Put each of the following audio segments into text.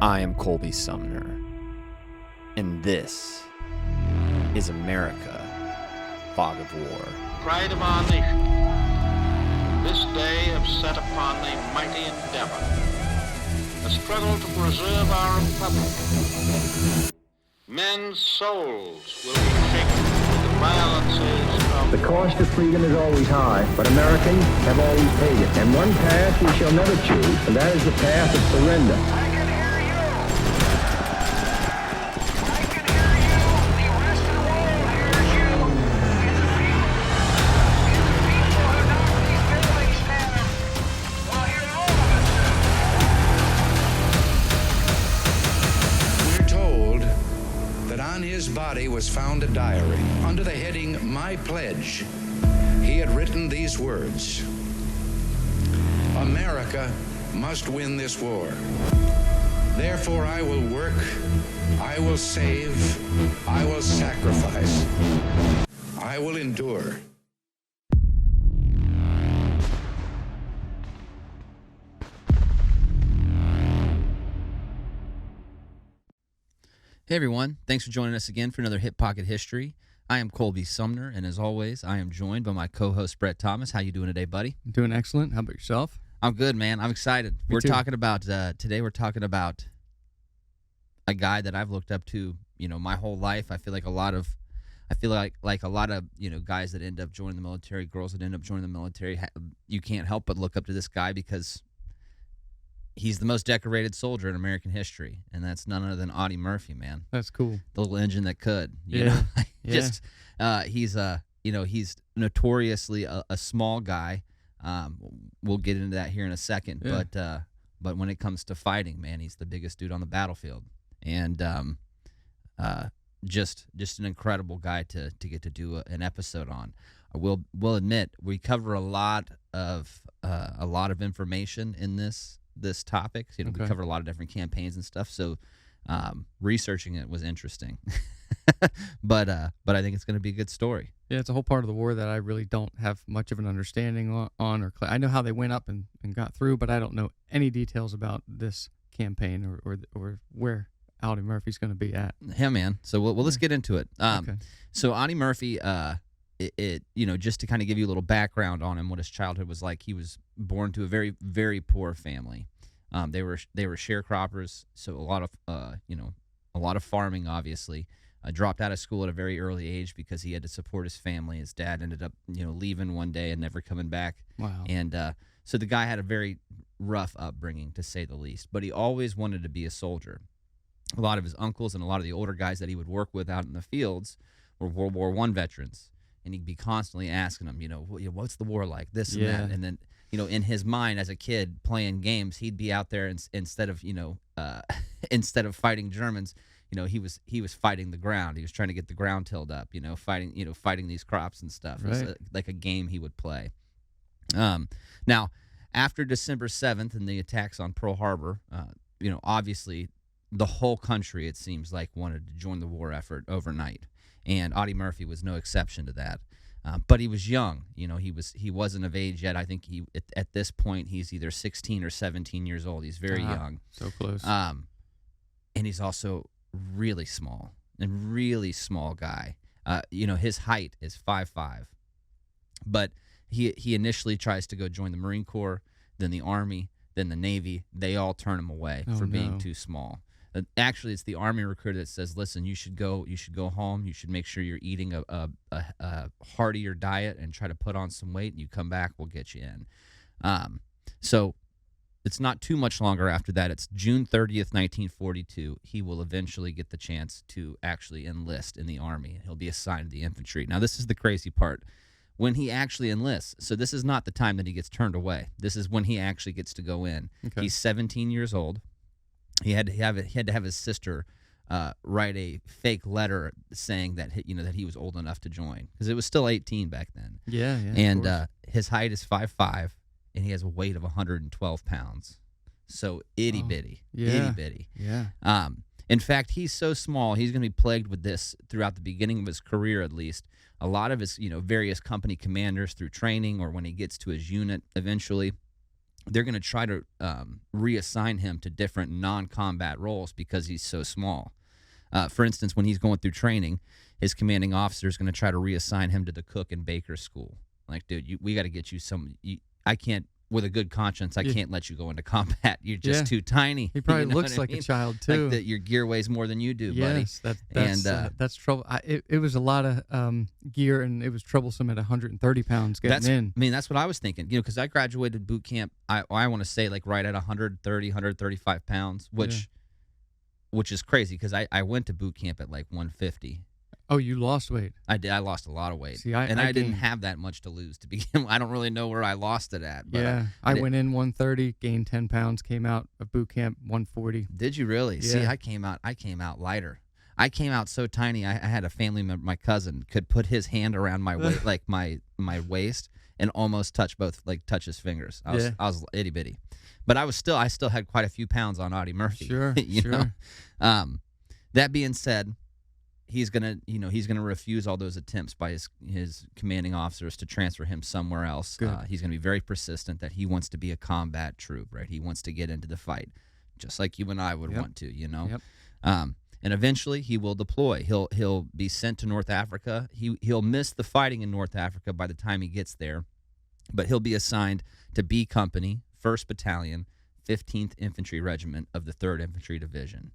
I am Colby Sumner, and this is America, Fog of War. Pride of our nation, this day have set upon a mighty endeavor, a struggle to preserve our republic. Men's souls will be shaken with the violences of... The cost of freedom is always high, but Americans have always paid it. And one path we shall never choose, and that is the path of surrender. I can hear you! I can hear you! The rest of the world hears you! And the people who knock these buildings down will hear all of it. We're told that on his body was found a diary. Under the heading, My Pledge, he had written these words: America must win this war. Therefore I will work, I will save, I will sacrifice, I will endure. Hey everyone, thanks for joining us again for another Hippocket History. I am Colby Sumner, and as always, I am joined by my co-host Brett Thomas. How you doing today, buddy? Doing excellent. How about yourself? I'm good, man. I'm excited. Me too. Talking about today. We're talking about a guy that I've looked up to, my whole life. I feel like a lot of guys that end up joining the military, girls that end up joining the military, you can't help but look up to this guy because he's the most decorated soldier in American history, and that's none other than Audie Murphy, man. That's cool. The little engine that could. You Yeah. know? Yeah. He's he's notoriously a small guy. We'll get into that here in a second. Yeah. But when it comes to fighting, man, he's the biggest dude on the battlefield, and just an incredible guy to get to do an episode on. We'll admit we cover a lot of information in this topic. We Okay. cover a lot of different campaigns and stuff. So researching it was interesting. but I think it's going to be a good story. Yeah, it's a whole part of the war that I really don't have much of an understanding on or I know how they went up and got through, but I don't know any details about this campaign or where Audie Murphy's going to be at. Yeah, man. So let's get into it. Okay. So Audie Murphy, just to kind of give you a little background on him, what his childhood was like. He was born to a very, very poor family. They were sharecroppers, so a lot of farming, obviously. Dropped out of school at a very early age because he had to support his family. His dad ended up, leaving one day and never coming back. Wow. And so the guy had a very rough upbringing, to say the least. But he always wanted to be a soldier. A lot of his uncles and a lot of the older guys that he would work with out in the fields were World War I veterans. And he'd be constantly asking them, what's the war like, this and that. And then, in his mind as a kid playing games, he'd be out there instead of fighting Germans, he was fighting the ground. He was trying to get the ground tilled up, fighting these crops and stuff. Right. It was like a game he would play. Now, after December 7th and the attacks on Pearl Harbor, obviously the whole country, it seems like, wanted to join the war effort overnight. And Audie Murphy was no exception to that. But he was young. He wasn't of age yet. I think at this point he's either 16 or 17 years old. He's very young. So close. And he's also really small guy. His height is 5'5", but he initially tries to go join the Marine Corps, then the Army, then the Navy. They all turn him away for being too small. Actually, it's the Army recruiter that says, "Listen, you should go home. You should make sure you're eating a heartier diet and try to put on some weight. And you come back, we'll get you in." So it's not too much longer after that. It's June 30th, 1942. He will eventually get the chance to actually enlist in the Army, and he'll be assigned to the infantry. Now, this is the crazy part. When he actually enlists, so this is not the time that he gets turned away. This is when he actually gets to go in. Okay. He's 17 years old. He had to have his sister write a fake letter saying that that he was old enough to join, because it was still 18 back then. Yeah. And his height is 5'5", and he has a weight of 112 pounds. So itty bitty. Yeah. In fact, he's so small, he's going to be plagued with this throughout the beginning of his career, at least. A lot of his various company commanders, through training or when he gets to his unit eventually, they're going to try to reassign him to different non-combat roles because he's so small. For instance, when he's going through training, his commanding officer is going to try to reassign him to the cook and baker school. Like, dude, we got to get you some. I can't, with a good conscience, I can't let you go into combat. You're just too tiny. He probably You know looks what I like mean? a child too. Like that, your gear weighs more than you do, buddy. Yes, that's And, that's trouble. It was a lot of gear, and it was troublesome at 130 pounds getting in. I mean, that's what I was thinking. Because I graduated boot camp. I want to say like right at 130, 135 pounds, which is crazy because I went to boot camp at like 150. Oh, you lost weight. I did. I lost a lot of weight. See, I didn't gained- have that much to lose to begin. I don't really know where I lost it at. But I went in 130, gained 10 pounds, came out of boot camp 140. Did you really? See, Yeah. I came out lighter. I came out so tiny. I had a family member, my cousin, could put his hand around my waist, like my waist, and almost touch his fingers. I was itty bitty, but I still had quite a few pounds on Audie Murphy. Sure, you sure. know. That being said, he's gonna refuse all those attempts by his commanding officers to transfer him somewhere else. He's gonna be very persistent that he wants to be a combat troop, right? He wants to get into the fight, just like you and I would want to, you know. Yep. And eventually he will deploy. He'll be sent to North Africa. He'll miss the fighting in North Africa by the time he gets there, but he'll be assigned to B Company, 1st Battalion, 15th Infantry Regiment of the 3rd Infantry Division.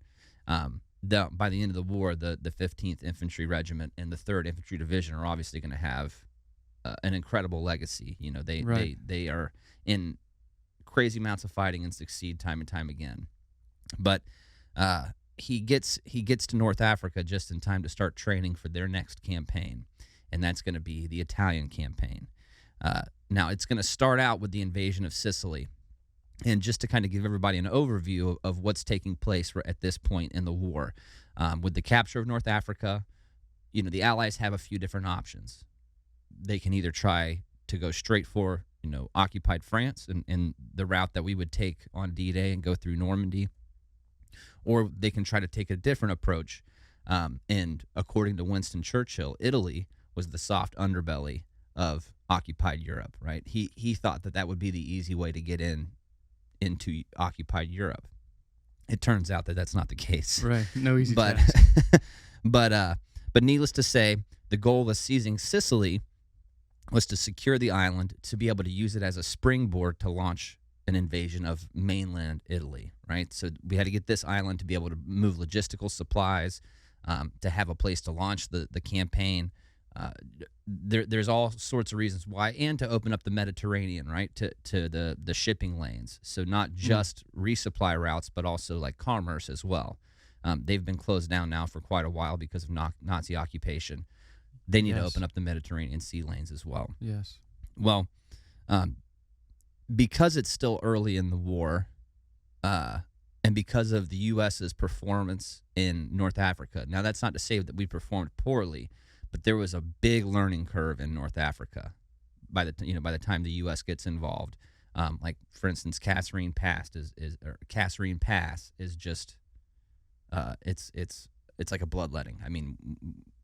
By the end of the war, the 15th Infantry Regiment and the 3rd Infantry Division are obviously going to have an incredible legacy. You know, they are in crazy amounts of fighting and succeed time and time again. But he gets to North Africa just in time to start training for their next campaign, and that's going to be the Italian campaign. Now, it's going to start out with the invasion of Sicily. And just to kind of give everybody an overview of what's taking place at this point in the war, with the capture of North Africa, the Allies have a few different options. They can either try to go straight for, occupied France and the route that we would take on D-Day and go through Normandy, or they can try to take a different approach. And according to Winston Churchill, Italy was the soft underbelly of occupied Europe, right? He thought that would be the easy way to get into occupied Europe. It turns out that that's not the case. Right. No easy but task. but needless to say, the goal of seizing Sicily was to secure the island to be able to use it as a springboard to launch an invasion of mainland Italy, right? So we had to get this island to be able to move logistical supplies, to have a place to launch the campaign. There's all sorts of reasons why, and to open up the Mediterranean, right, to the shipping lanes. So not just resupply routes, but also like commerce as well. They've been closed down now for quite a while because of Nazi occupation. They need to open up the Mediterranean sea lanes as well. Yes. Well, because it's still early in the war, and because of the U.S.'s performance in North Africa. Now, that's not to say that we performed poorly, but there was a big learning curve in North Africa by the time the U.S. gets involved. Like, for instance, Kasserine Pass is just it's like a bloodletting. I mean,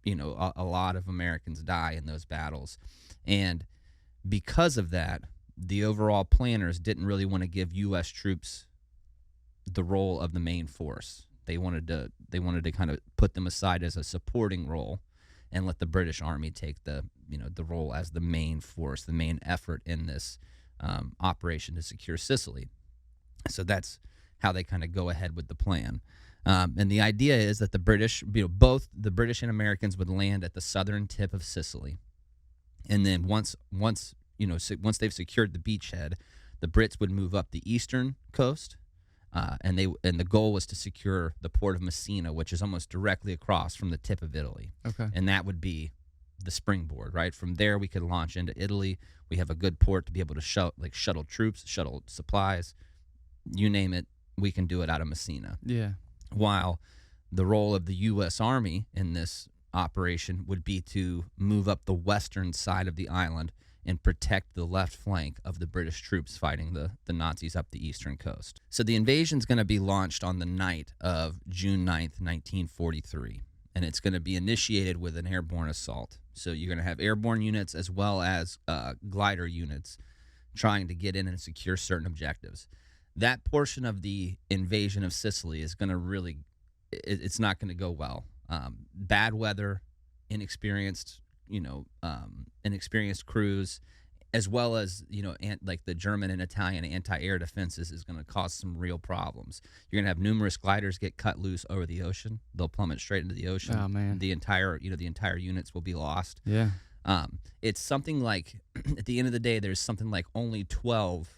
a lot of Americans die in those battles, and because of that, the overall planners didn't really want to give U.S. troops the role of the main force. They wanted to kind of put them aside as a supporting role, and let the British Army take the role as the main force, the main effort in this operation to secure Sicily. So that's how they kind of go ahead with the plan. And the idea is that the British, both the British and Americans would land at the southern tip of Sicily, and then once they've secured the beachhead, the Brits would move up the eastern coast, and the goal was to secure the port of Messina, which is almost directly across from the tip of Italy. Okay. And that would be the springboard, right? From there, we could launch into Italy. We have a good port to be able to shuttle troops, shuttle supplies, you name it. We can do it out of Messina. Yeah. While the role of the U.S. Army in this operation would be to move up the western side of the island and protect the left flank of the British troops fighting the Nazis up the eastern coast. So the invasion's going to be launched on the night of June 9th, 1943, and it's going to be initiated with an airborne assault. So you're going to have airborne units as well as glider units trying to get in and secure certain objectives. That portion of the invasion of Sicily is going to really, it's not going to go well. Bad weather, inexperienced crews, as well as, like the German and Italian anti-air defenses is going to cause some real problems. You're going to have numerous gliders get cut loose over the ocean. They'll plummet straight into the ocean. Oh, man. The entire units will be lost. Yeah. It's something like, at the end of the day, there's something like only 12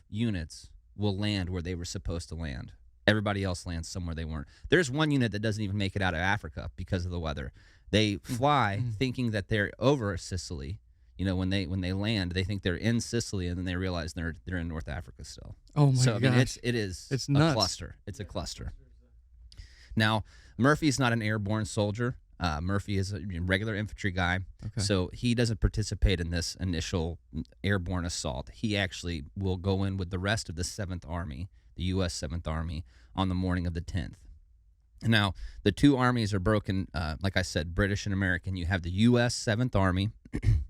units will land where they were supposed to land. Everybody else lands somewhere they weren't. There's one unit that doesn't even make it out of Africa because of the weather. They fly thinking that they're over Sicily. When they land, they think they're in Sicily, and then they realize they're in North Africa still. Oh my So I gosh. mean, it's It's a nuts. cluster. It's a cluster. Now, Murphy's not an airborne soldier. Murphy is a regular infantry guy, so he doesn't participate in this initial airborne assault. He actually will go in with the rest of the 7th Army, the U.S. 7th Army, on the morning of the 10th. Now, the two armies are broken, like I said, British and American. You have the U.S. 7th Army,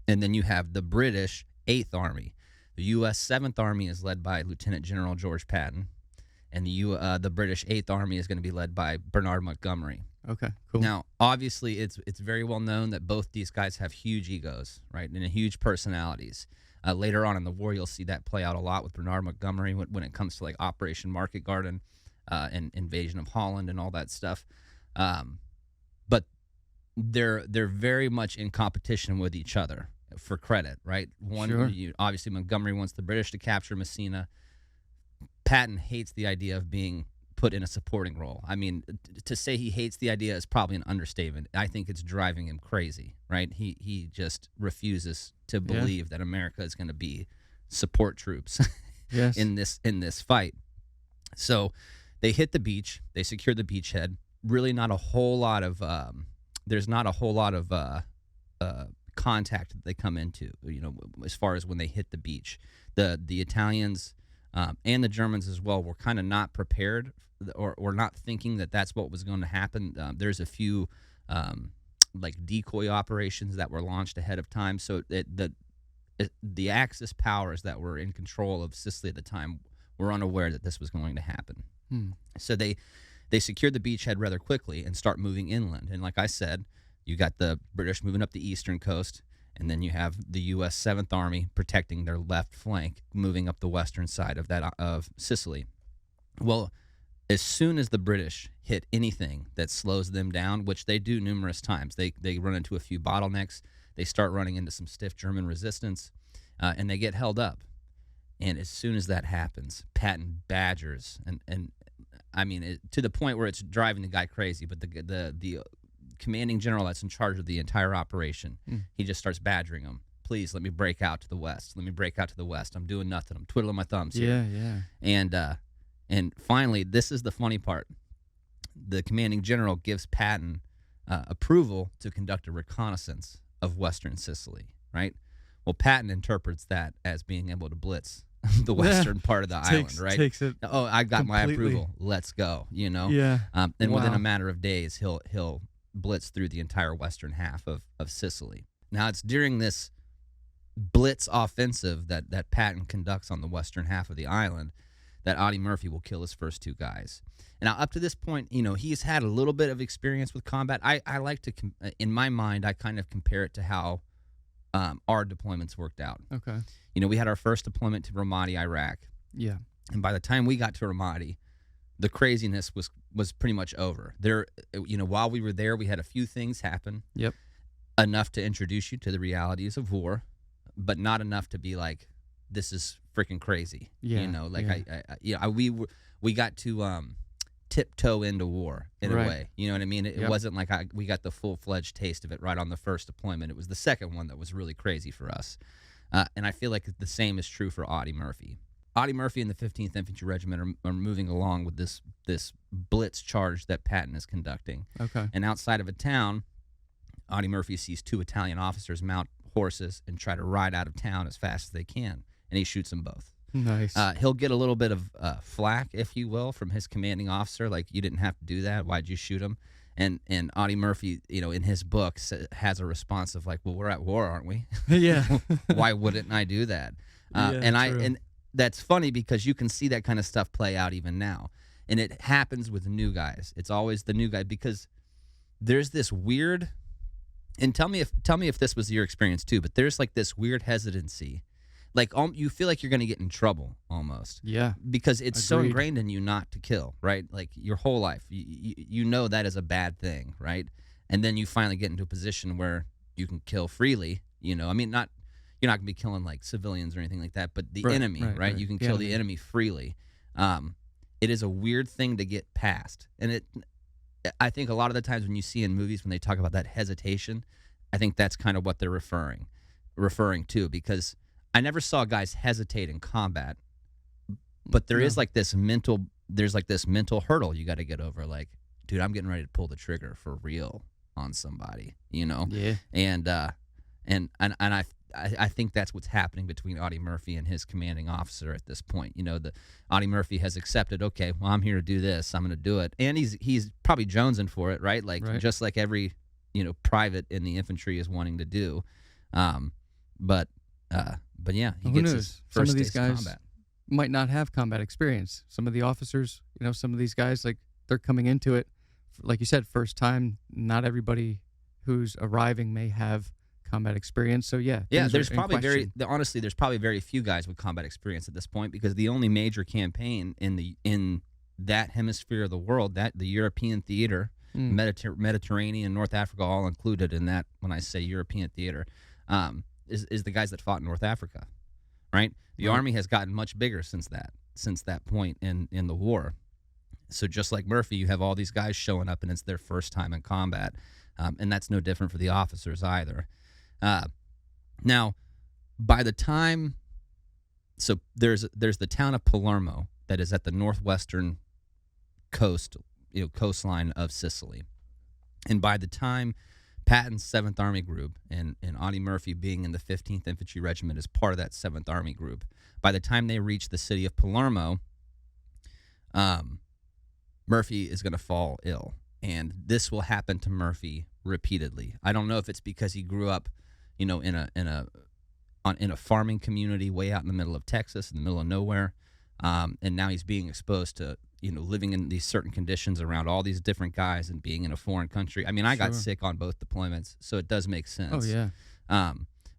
and then you have the British 8th Army. The U.S. 7th Army is led by Lieutenant General George Patton, and the British 8th Army is going to be led by Bernard Montgomery. Okay, cool. Now, obviously, it's very well known that both these guys have huge egos, right, and huge personalities. Later on in the war, you'll see that play out a lot with Bernard Montgomery when it comes to like Operation Market Garden and Invasion of Holland and all that stuff. But they're very much in competition with each other for credit, right? Obviously, Montgomery wants the British to capture Messina. Patton hates the idea of being put in a supporting role. I mean, to say he hates the idea is probably an understatement. I think it's driving him crazy, right? He just refuses to believe that America is going to be support troops in this fight. So they hit the beach. They secure the beachhead. Really, not a whole lot of there's not a whole lot of contact that they come into. As far as when they hit the beach, the Italians and the Germans as well were kind of not prepared or not thinking that that's what was going to happen. There's a few like decoy operations that were launched ahead of time, so the Axis powers that were in control of Sicily at the time were unaware that this was going to happen. So they secured the beachhead rather quickly and start moving inland. And like I said, you got the British moving up the eastern coast, and then you have the U.S. 7th Army protecting their left flank, moving up the western side of Sicily. Well, as soon as the British hit anything that slows them down, which they do numerous times, they run into a few bottlenecks, they start running into some stiff German resistance, and they get held up. And as soon as that happens, Patton badgers, and I mean, to the point where it's driving the guy crazy, but the commanding general that's in charge of the entire operation, he just starts badgering him. Please, let me break out to the west. Let me break out to the west. I'm doing nothing. I'm twiddling my thumbs here. Yeah. And finally, this is the funny part. The commanding general gives Patton approval to conduct a reconnaissance of western Sicily, right? Well, Patton interprets that as being able to blitz the western part of the island, right? Takes it I got my completely. approval. Let's go, Yeah. And within Wow. a matter of days, he'll blitz through the entire western half of Sicily. Now, it's during this blitz offensive that Patton conducts on the western half of the island that Audie Murphy will kill his first two guys. And now, up to this point, he's had a little bit of experience with combat. I like to, in my mind, I kind of compare it to how our deployments worked out. Okay. We had our first deployment to Ramadi, Iraq. Yeah. And by the time we got to Ramadi, the craziness was pretty much over. There, while we were there, we had a few things happen. Yep. Enough to introduce you to the realities of war, but not enough to be like, this is freaking crazy. Yeah. We got to tiptoe into war in a Right. way. You know what I mean? It Yep. wasn't like we got the full-fledged taste of it right on the first deployment. It was the second one that was really crazy for us. And I feel like the same is true for Audie Murphy. Audie Murphy and the 15th Infantry Regiment are moving along with this blitz charge that Patton is conducting. Okay. And outside of a town, Audie Murphy sees two Italian officers mount horses and try to ride out of town as fast as they can, and he shoots them both. Nice. He'll get a little bit of flack, if you will, from his commanding officer, like, you didn't have to do that. Why'd you shoot him? And Audie Murphy, in his book has a response of like, well, we're at war, aren't we? Yeah. Why wouldn't I do that? Yeah, true. And that's funny because you can see that kind of stuff play out even now. And it happens with new guys. It's always the new guy because there's this weird, and tell me if this was your experience too, but there's like this weird hesitancy. Like you feel like you're going to get in trouble almost. Yeah. Because it's so Agreed. ingrained in you not to kill, right? Like your whole life, you know that is a bad thing, right? And then you finally get into a position where you can kill freely. I mean, you're not going to be killing like civilians or anything like that, but the enemy, right? You can kill the enemy freely. It is a weird thing to get past, and I think a lot of the times when you see in movies when they talk about that hesitation, I think that's kind of what they're referring to, because I never saw guys hesitate in combat, but there's like this mental hurdle you got to get over. Like, dude, I'm getting ready to pull the trigger for real on somebody, Yeah. And I think that's what's happening between Audie Murphy and his commanding officer at this point. Audie Murphy has accepted, okay, well, I'm here to do this. I'm going to do it. And he's probably jonesing for it, right? Like, just like every, private in the infantry is wanting to do. But yeah, he gets his first some of these taste of guys combat. might not have combat experience. Some of the officers, some of these guys, like, they're coming into it, like you said, first time. Not everybody who's arriving may have combat experience. So yeah, there's probably honestly, there's probably very few guys with combat experience at this point, because the only major campaign in that hemisphere of the world, that the European theater, Mediterranean, North Africa, all included in that. When I say European theater, is the guys that fought in North Africa, right? The army has gotten much bigger since that point in the war. So just like Murphy, you have all these guys showing up, and it's their first time in combat, and that's no different for the officers either. Now, by the time, so there's the town of Palermo that is at the northwestern coastline of Sicily, and by the time Patton's 7th Army Group and Audie Murphy being in the 15th Infantry Regiment as part of that 7th Army Group, by the time they reach the city of Palermo, Murphy is going to fall ill, and this will happen to Murphy repeatedly. I don't know if it's because he grew up in a farming community way out in the middle of Texas, in the middle of nowhere, and now he's being exposed to living in these certain conditions around all these different guys and being in a foreign country. I mean, I got sick on both deployments, so it does make sense. Oh yeah.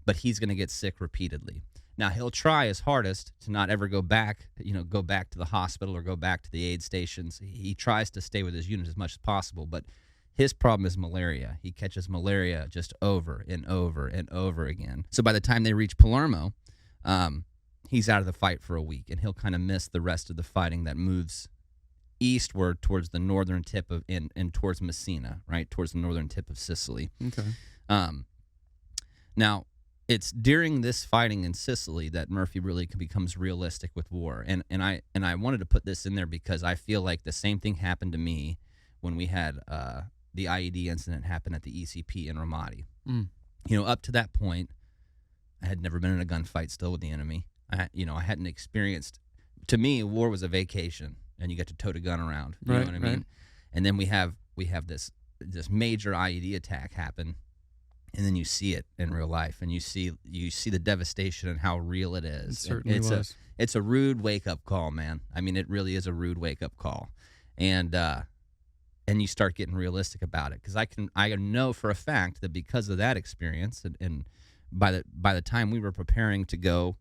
But he's going to get sick repeatedly. Now he'll try his hardest to not ever go back to the hospital or go back to the aid stations. He tries to stay with his unit as much as possible, but his problem is malaria. He catches malaria just over and over and over again. So by the time they reach Palermo, he's out of the fight for a week, and he'll kind of miss the rest of the fighting that moves eastward towards the northern tip of and towards Messina, right, towards the northern tip of Sicily. Okay. Now, it's during this fighting in Sicily that Murphy really becomes realistic with war, and I wanted to put this in there because I feel like the same thing happened to me when we had the IED incident happen at the ECP in Ramadi. Up to that point, I had never been in a gunfight still with the enemy. I hadn't experienced. To me, war was a vacation, and you get to tote a gun around. You know what I mean? And then we have this major IED attack happen, and then you see it in real life, and you see the devastation and how real it is. It certainly was. It's a rude wake up call, man. I mean, it really is a rude wake up call, and you start getting realistic about it, because I know for a fact that because of that experience, and by the time we were preparing to go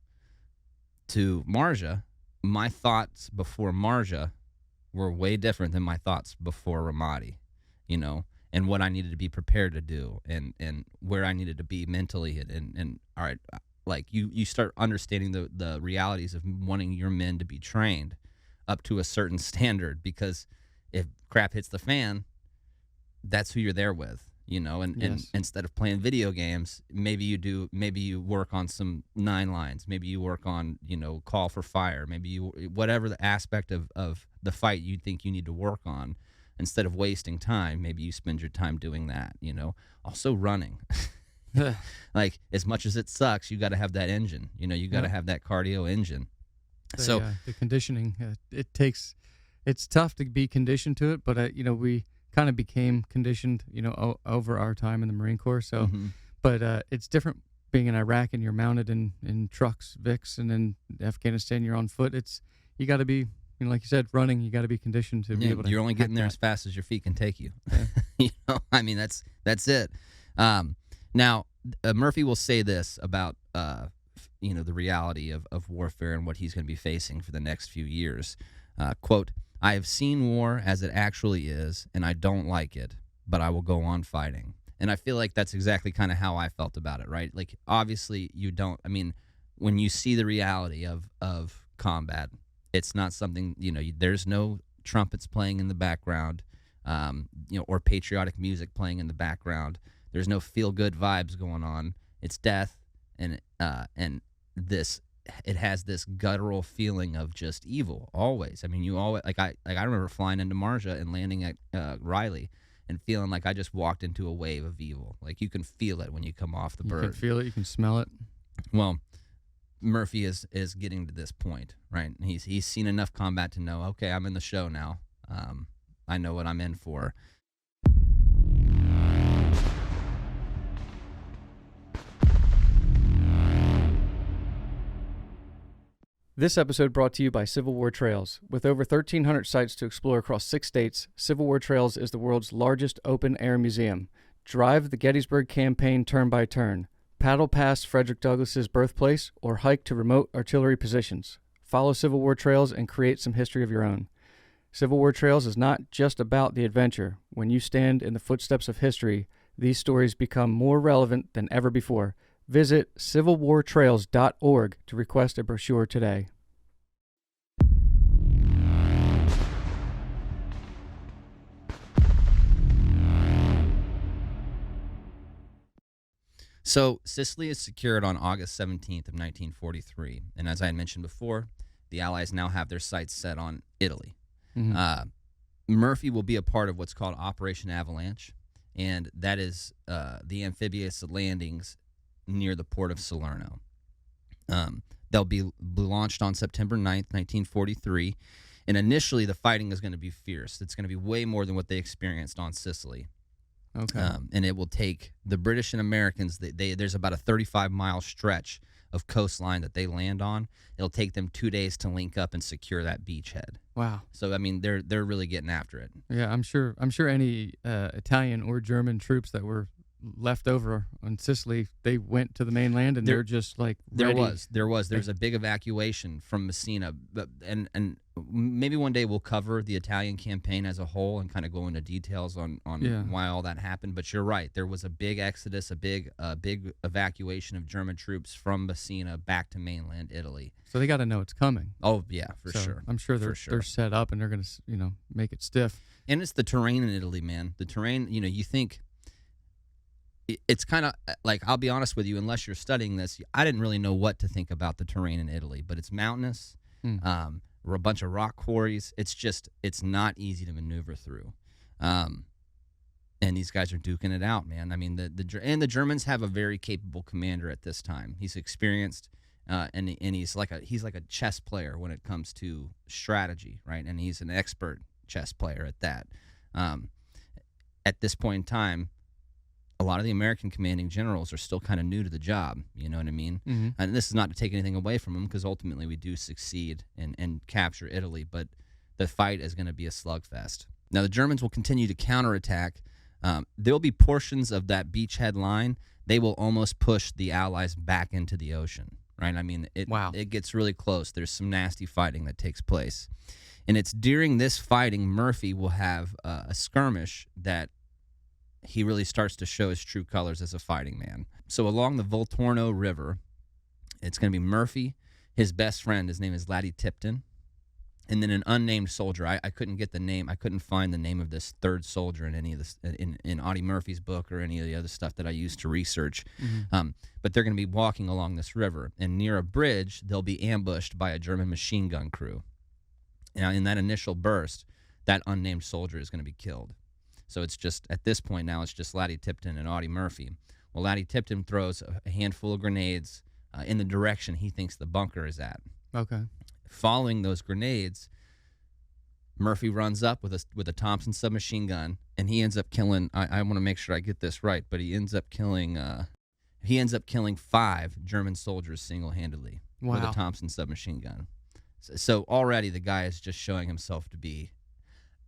to Marja, my thoughts before Marja were way different than my thoughts before Ramadi, and what I needed to be prepared to do, and where I needed to be mentally, and all right, like you start understanding the realities of wanting your men to be trained up to a certain standard, because if crap hits the fan, that's who you're there with, and instead of playing video games, maybe you work on some 9 lines, maybe you work on, call for fire, maybe whatever the aspect of the fight you think you need to work on, instead of wasting time, maybe you spend your time doing that, also running. Like, as much as it sucks, you got to have that engine, you got to have that cardio engine. The conditioning, it's tough to be conditioned to it, but we kind of became conditioned, over our time in the Marine Corps. So, but it's different being in Iraq and you're mounted in trucks, Vics, and in Afghanistan you're on foot. You got to be, like you said, running. You got to be conditioned to be able to. You're only getting there as fast as your feet can take you. Yeah. I mean, that's it. Now, Murphy will say this about the reality of warfare and what he's going to be facing for the next few years. Quote, "I have seen war as it actually is, and I don't like it, but I will go on fighting." And I feel like that's exactly kind of how I felt about it, right? Like, obviously, you don't. I mean, when you see the reality of combat, it's not something, there's no trumpets playing in the background, or patriotic music playing in the background. There's no feel-good vibes going on. It's death, and this, it has this guttural feeling of just evil always. I mean, you always I remember flying into Marja and landing at Riley and feeling like I just walked into a wave of evil. Like, you can feel it when you come off the bird. You can feel it. You can smell it. Well, Murphy is getting to this point, right? He's seen enough combat to know, okay, I'm in the show now. I know what I'm in for. This episode brought to you by Civil War Trails. With over 1,300 sites to explore across 6 states, Civil War Trails is the world's largest open-air museum. Drive the Gettysburg Campaign turn by turn. Paddle past Frederick Douglass's birthplace, or hike to remote artillery positions. Follow Civil War Trails and create some history of your own. Civil War Trails is not just about the adventure. When you stand in the footsteps of history, these stories become more relevant than ever before. Visit civilwartrails.org to request a brochure today. So Sicily is secured on August 17th of 1943, and as I had mentioned before, the Allies now have their sights set on Italy. Mm-hmm. Murphy will be a part of what's called Operation Avalanche, and that is the amphibious landings near the port of Salerno. They'll be launched on September 9th, 1943, and initially the fighting is going to be fierce. It's going to be way more than what they experienced on Sicily. Okay. And it will take the British and Americans, there's about a 35-mile stretch of coastline that they land on. It'll take them 2 days to link up and secure that beachhead. Wow. So, I mean, they're really getting after it. Yeah, I'm sure any Italian or German troops that were left over on Sicily, they went to the mainland and they're just like ready. There's a big evacuation from Messina, and maybe one day we'll cover the Italian campaign as a whole and kind of go into details on why all that happened. But you're right, there was a big exodus, a big evacuation of German troops from Messina back to mainland Italy. So they got to know it's coming. Oh yeah, for sure. I'm sure they're set up and they're going to make it stiff. And it's the terrain in Italy, man. The terrain, you think. It's kind of like, I'll be honest with you, unless you're studying this, I didn't really know what to think about the terrain in Italy, but it's mountainous, a bunch of rock quarries. It's not easy to maneuver through. And these guys are duking it out, man. I mean, the Germans have a very capable commander at this time. He's experienced, and he's like a chess player when it comes to strategy, right? And he's an expert chess player at that. At this point in time, a lot of the American commanding generals are still kind of new to the job, you know what I mean? Mm-hmm. And this is not to take anything away from them, because ultimately we do succeed and capture Italy, but the fight is going to be a slugfest. Now, the Germans will continue to counterattack. There'll be portions of that beachhead line, they will almost push the Allies back into the ocean, right? I mean, it gets really close. There's some nasty fighting that takes place. And it's during this fighting, Murphy will have a skirmish that he really starts to show his true colors as a fighting man. So along the Volturno River, it's going to be Murphy, his best friend, his name is Laddie Tipton, and then an unnamed soldier. I couldn't get the name. I couldn't find the name of this third soldier in any of this in Audie Murphy's book or any of the other stuff that I used to research. Mm-hmm. But they're going to be walking along this river, and near a bridge, they'll be ambushed by a German machine gun crew. Now, in that initial burst, that unnamed soldier is going to be killed. So it's just, at this point now, it's just Laddie Tipton and Audie Murphy. Well, Laddie Tipton throws a handful of grenades in the direction he thinks the bunker is at. Okay. Following those grenades, Murphy runs up with a Thompson submachine gun, and he ends up killing. I want to make sure I get this right, but he ends up killing 5 German soldiers single-handedly with a Wow. Thompson submachine gun. So already the guy is just showing himself to be.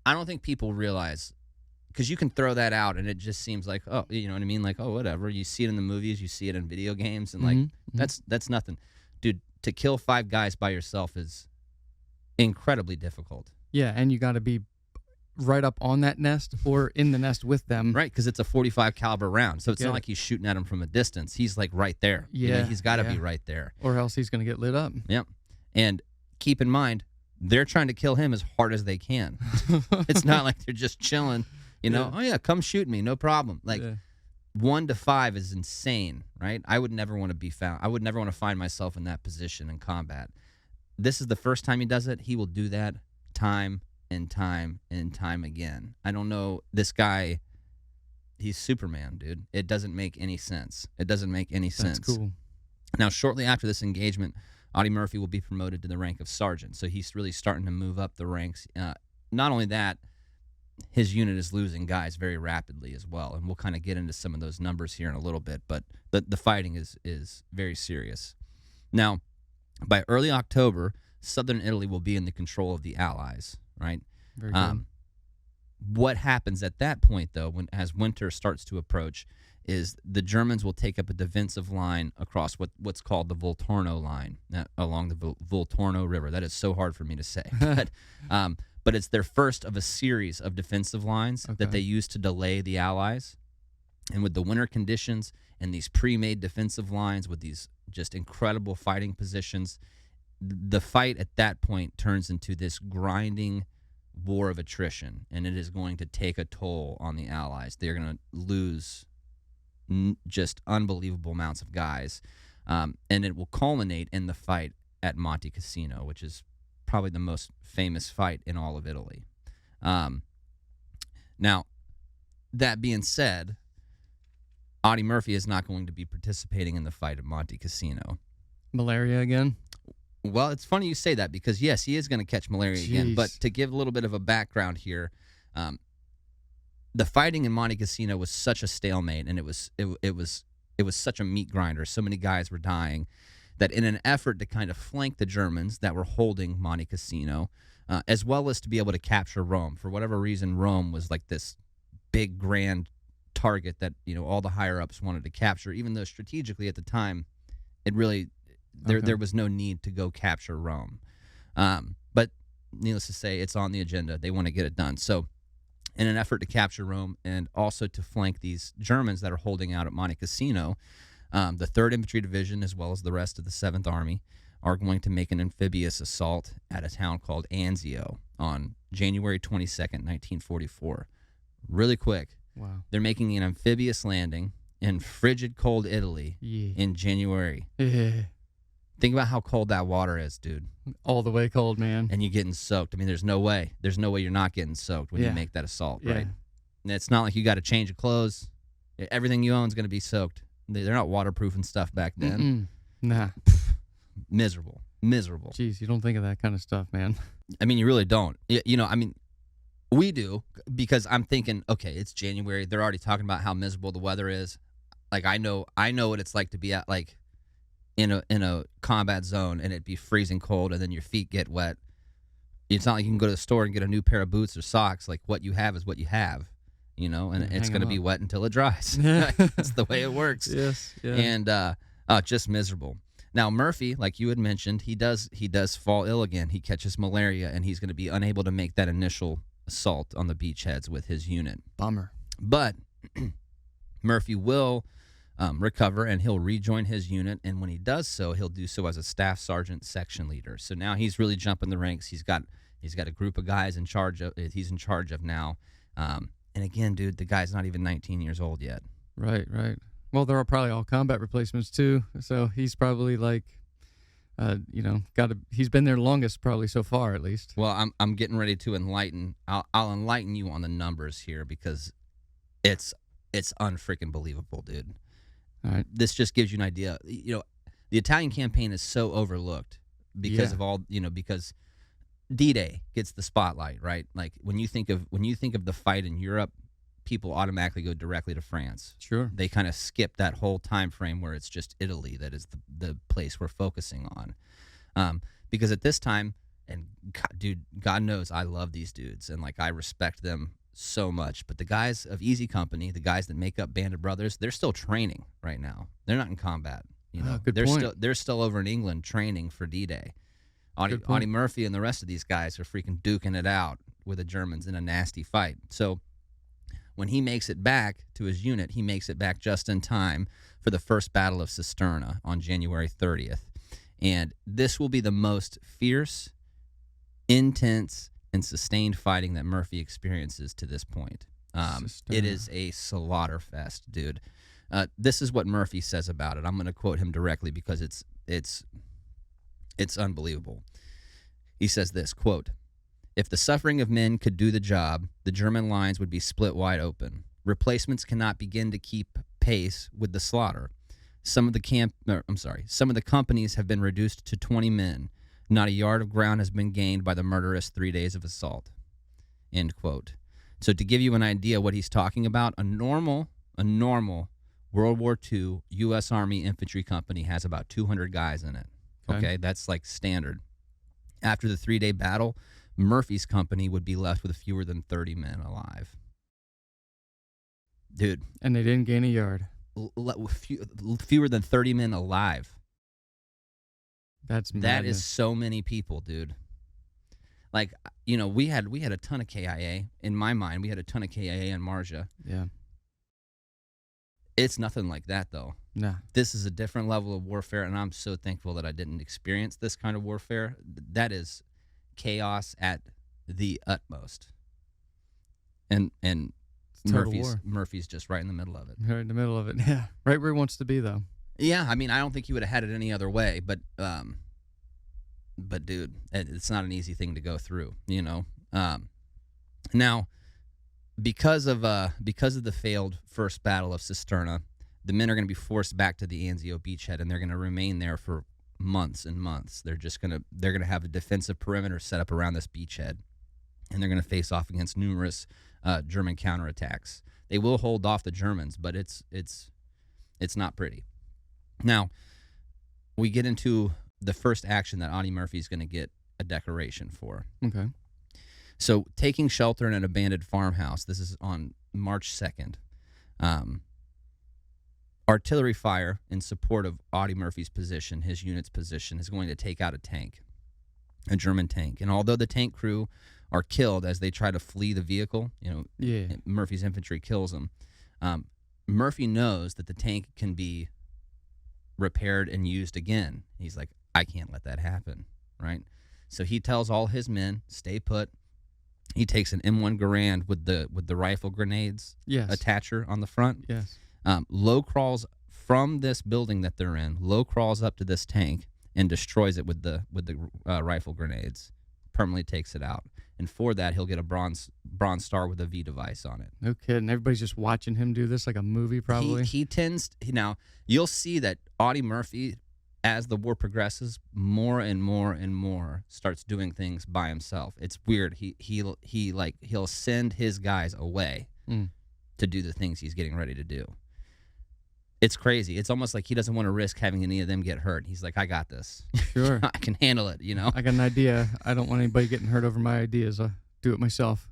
I don't think people realize, because you can throw that out and it just seems like, oh, you know what I mean? Like, oh, whatever. You see it in the movies, you see it in video games, and like that's nothing, dude. To kill 5 guys by yourself is incredibly difficult. Yeah, and you got to be right up on that nest or in the nest with them. Right, because it's a 45 caliber round, so it's Yeah. not like he's shooting at him from a distance. He's like right there. You know, Yeah, he's got to be yeah. right there. Or else he's going to get lit up. Yep. And keep in mind, they're trying to kill him as hard as they can. It's not like they're just chilling. You know, oh yeah, come shoot me, no problem. Like 1 to 5 is insane, right? I would never want to be found. I would never want to find myself in that position in combat. This is the first time he does it. He will do that time and time and time again. I don't know. This guy, he's Superman, dude. It doesn't make any sense. It doesn't make any sense. That's cool. Now, shortly after this engagement, Audie Murphy will be promoted to the rank of sergeant. So he's really starting to move up the ranks. Not only that, his unit is losing guys very rapidly as well. And we'll kind of get into some of those numbers here in a little bit. But the fighting is very serious. Now, by early October, southern Italy will be in the control of the Allies, right? Very good. What happens at that point, though, as winter starts to approach, is the Germans will take up a defensive line across what's called the Volturno line along the Volturno River. That is so hard for me to say, but it's their first of a series of defensive lines that they use to delay the Allies. And with the winter conditions and these pre-made defensive lines with these just incredible fighting positions, the fight at that point turns into this grinding war of attrition, and it is going to take a toll on the Allies. They're going to lose just unbelievable amounts of guys, and it will culminate in the fight at Monte Cassino, which is probably the most famous fight in all of Italy. Now, that being said, Audie Murphy is not going to be participating in the fight at Monte Cassino. Malaria again? Well, it's funny you say that because, yes, he is going to catch malaria again. But Jeez. to give a little bit of a background here, the fighting in Monte Cassino was such a stalemate, and it was such a meat grinder. So many guys were dying that in an effort to kind of flank the Germans that were holding Monte Cassino, as well as to be able to capture Rome. For whatever reason, Rome was like this big, grand target that, you know, all the higher-ups wanted to capture, even though strategically at the time it really... There was no need to go capture Rome. But needless to say, it's on the agenda. They want to get it done. So in an effort to capture Rome and also to flank these Germans that are holding out at Monte Cassino, the 3rd Infantry Division, as well as the rest of the 7th Army, are going to make an amphibious assault at a town called Anzio on January 22nd, 1944. Really quick. Wow. They're making an amphibious landing in frigid cold Italy in January. Yeah. Think about how cold that water is, dude. All the way cold, man. And you're getting soaked. I mean, there's no way you're not getting soaked when you make that assault, right? And it's not like you got to change of clothes. Everything you own is going to be soaked. They're not waterproof and stuff back then. Nah. Miserable. Jeez, you don't think of that kind of stuff, man. I mean, you really don't. You know, I mean, we do, because I'm thinking, okay, it's January. They're already talking about how miserable the weather is. Like, I know what it's like to be at, like, in a combat zone and it be freezing cold and then your feet get wet. It's not like you can go to the store and get a new pair of boots or socks. Like, what you have is what you have, you know, and it's going to be wet until it dries. That's the way it works. Yes. Yeah. And just miserable. Now, Murphy, like you had mentioned, he does fall ill again. He catches malaria, and he's going to be unable to make that initial assault on the beachheads with his unit. Bummer. But Murphy will recover, and he'll rejoin his unit, and when he does so, he'll do so as a staff sergeant section leader. So now he's really jumping the ranks. He's got a group of guys he's in charge of now. And again, dude, the guy's not even 19 years old yet. Right. Well, there are probably all combat replacements too, so he's probably like, he's been there longest probably so far, at least. Well, I'm getting ready to enlighten. I'll enlighten you on the numbers here because it's unfreaking believable, dude. All right. This just gives you an idea. You know, the Italian campaign is so overlooked because of all, you know, because D-Day gets the spotlight, right? Like when you think of the fight in Europe, people automatically go directly to France. Sure. They kind of skip that whole time frame where it's just Italy that is the place we're focusing on. Because at this time, and God knows I love these dudes and like I respect them so much. But the guys of Easy Company, the guys that make up Band of Brothers, they're still training right now. They're not in combat. You know, good point. They're still over in England training for D-Day. Audie Murphy and the rest of these guys are freaking duking it out with the Germans in a nasty fight. So when he makes it back to his unit, he makes it back just in time for the first Battle of Cisterna on January 30th. And this will be the most fierce, intense, and sustained fighting that Murphy experiences to this point. It is a slaughter fest, dude. This is what Murphy says about it. I'm going to quote him directly because it's unbelievable. He says this, quote, "If the suffering of men could do the job, the German lines would be split wide open. Replacements cannot begin to keep pace with the slaughter. Some of the companies have been reduced to 20 men. Not a yard of ground has been gained by the murderous 3 days of assault." End quote. So to give you an idea what he's talking about, a normal World War II U.S. Army infantry company has about 200 guys in it. Okay, that's like standard. After the 3-day battle, Murphy's company would be left with fewer than 30 men alive. Dude. And they didn't gain a yard. Fewer than 30 men alive. That is so many people, dude. Like, you know, we had a ton of KIA. In my mind, we had a ton of KIA in Marja. Yeah. It's nothing like that, though. Nah. This is a different level of warfare, and I'm so thankful that I didn't experience this kind of warfare. That is chaos at the utmost. And Murphy's just right in the middle of it. Right in the middle of it, yeah. Right where he wants to be, though. Yeah, I mean, I don't think he would have had it any other way, but dude, it's not an easy thing to go through, you know. Now, because of the failed first Battle of Cisterna, the men are going to be forced back to the Anzio beachhead, and they're going to remain there for months and months. They're going to have a defensive perimeter set up around this beachhead, and they're going to face off against numerous German counterattacks. They will hold off the Germans, but it's not pretty. Now, we get into the first action that Audie Murphy is going to get a decoration for. Okay. So, taking shelter in an abandoned farmhouse. This is on March 2nd. Artillery fire in support of Audie Murphy's position, his unit's position, is going to take out a German tank. And although the tank crew are killed as they try to flee the vehicle, you know, Murphy's infantry kills them. Murphy knows that the tank can be repaired and used again. He's like, I can't let that happen, right? So he tells all his men, stay put. He takes an M1 Garand with the rifle grenades attacher on the front. Yes. Low crawls from this building that they're in. Low crawls up to this tank and destroys it with the rifle grenades. Permanently takes it out. And for that, he'll get a bronze star with a V device on it. No kidding. Everybody's just watching him do this like a movie, probably. He tends now. You'll see that Audie Murphy, as the war progresses, more and more and more starts doing things by himself. It's weird. He'll send his guys away to do the things he's getting ready to do. It's crazy. It's almost like he doesn't want to risk having any of them get hurt. He's like, I got this. Sure. I can handle it, you know? I got an idea. I don't want anybody getting hurt over my ideas. I'll do it myself.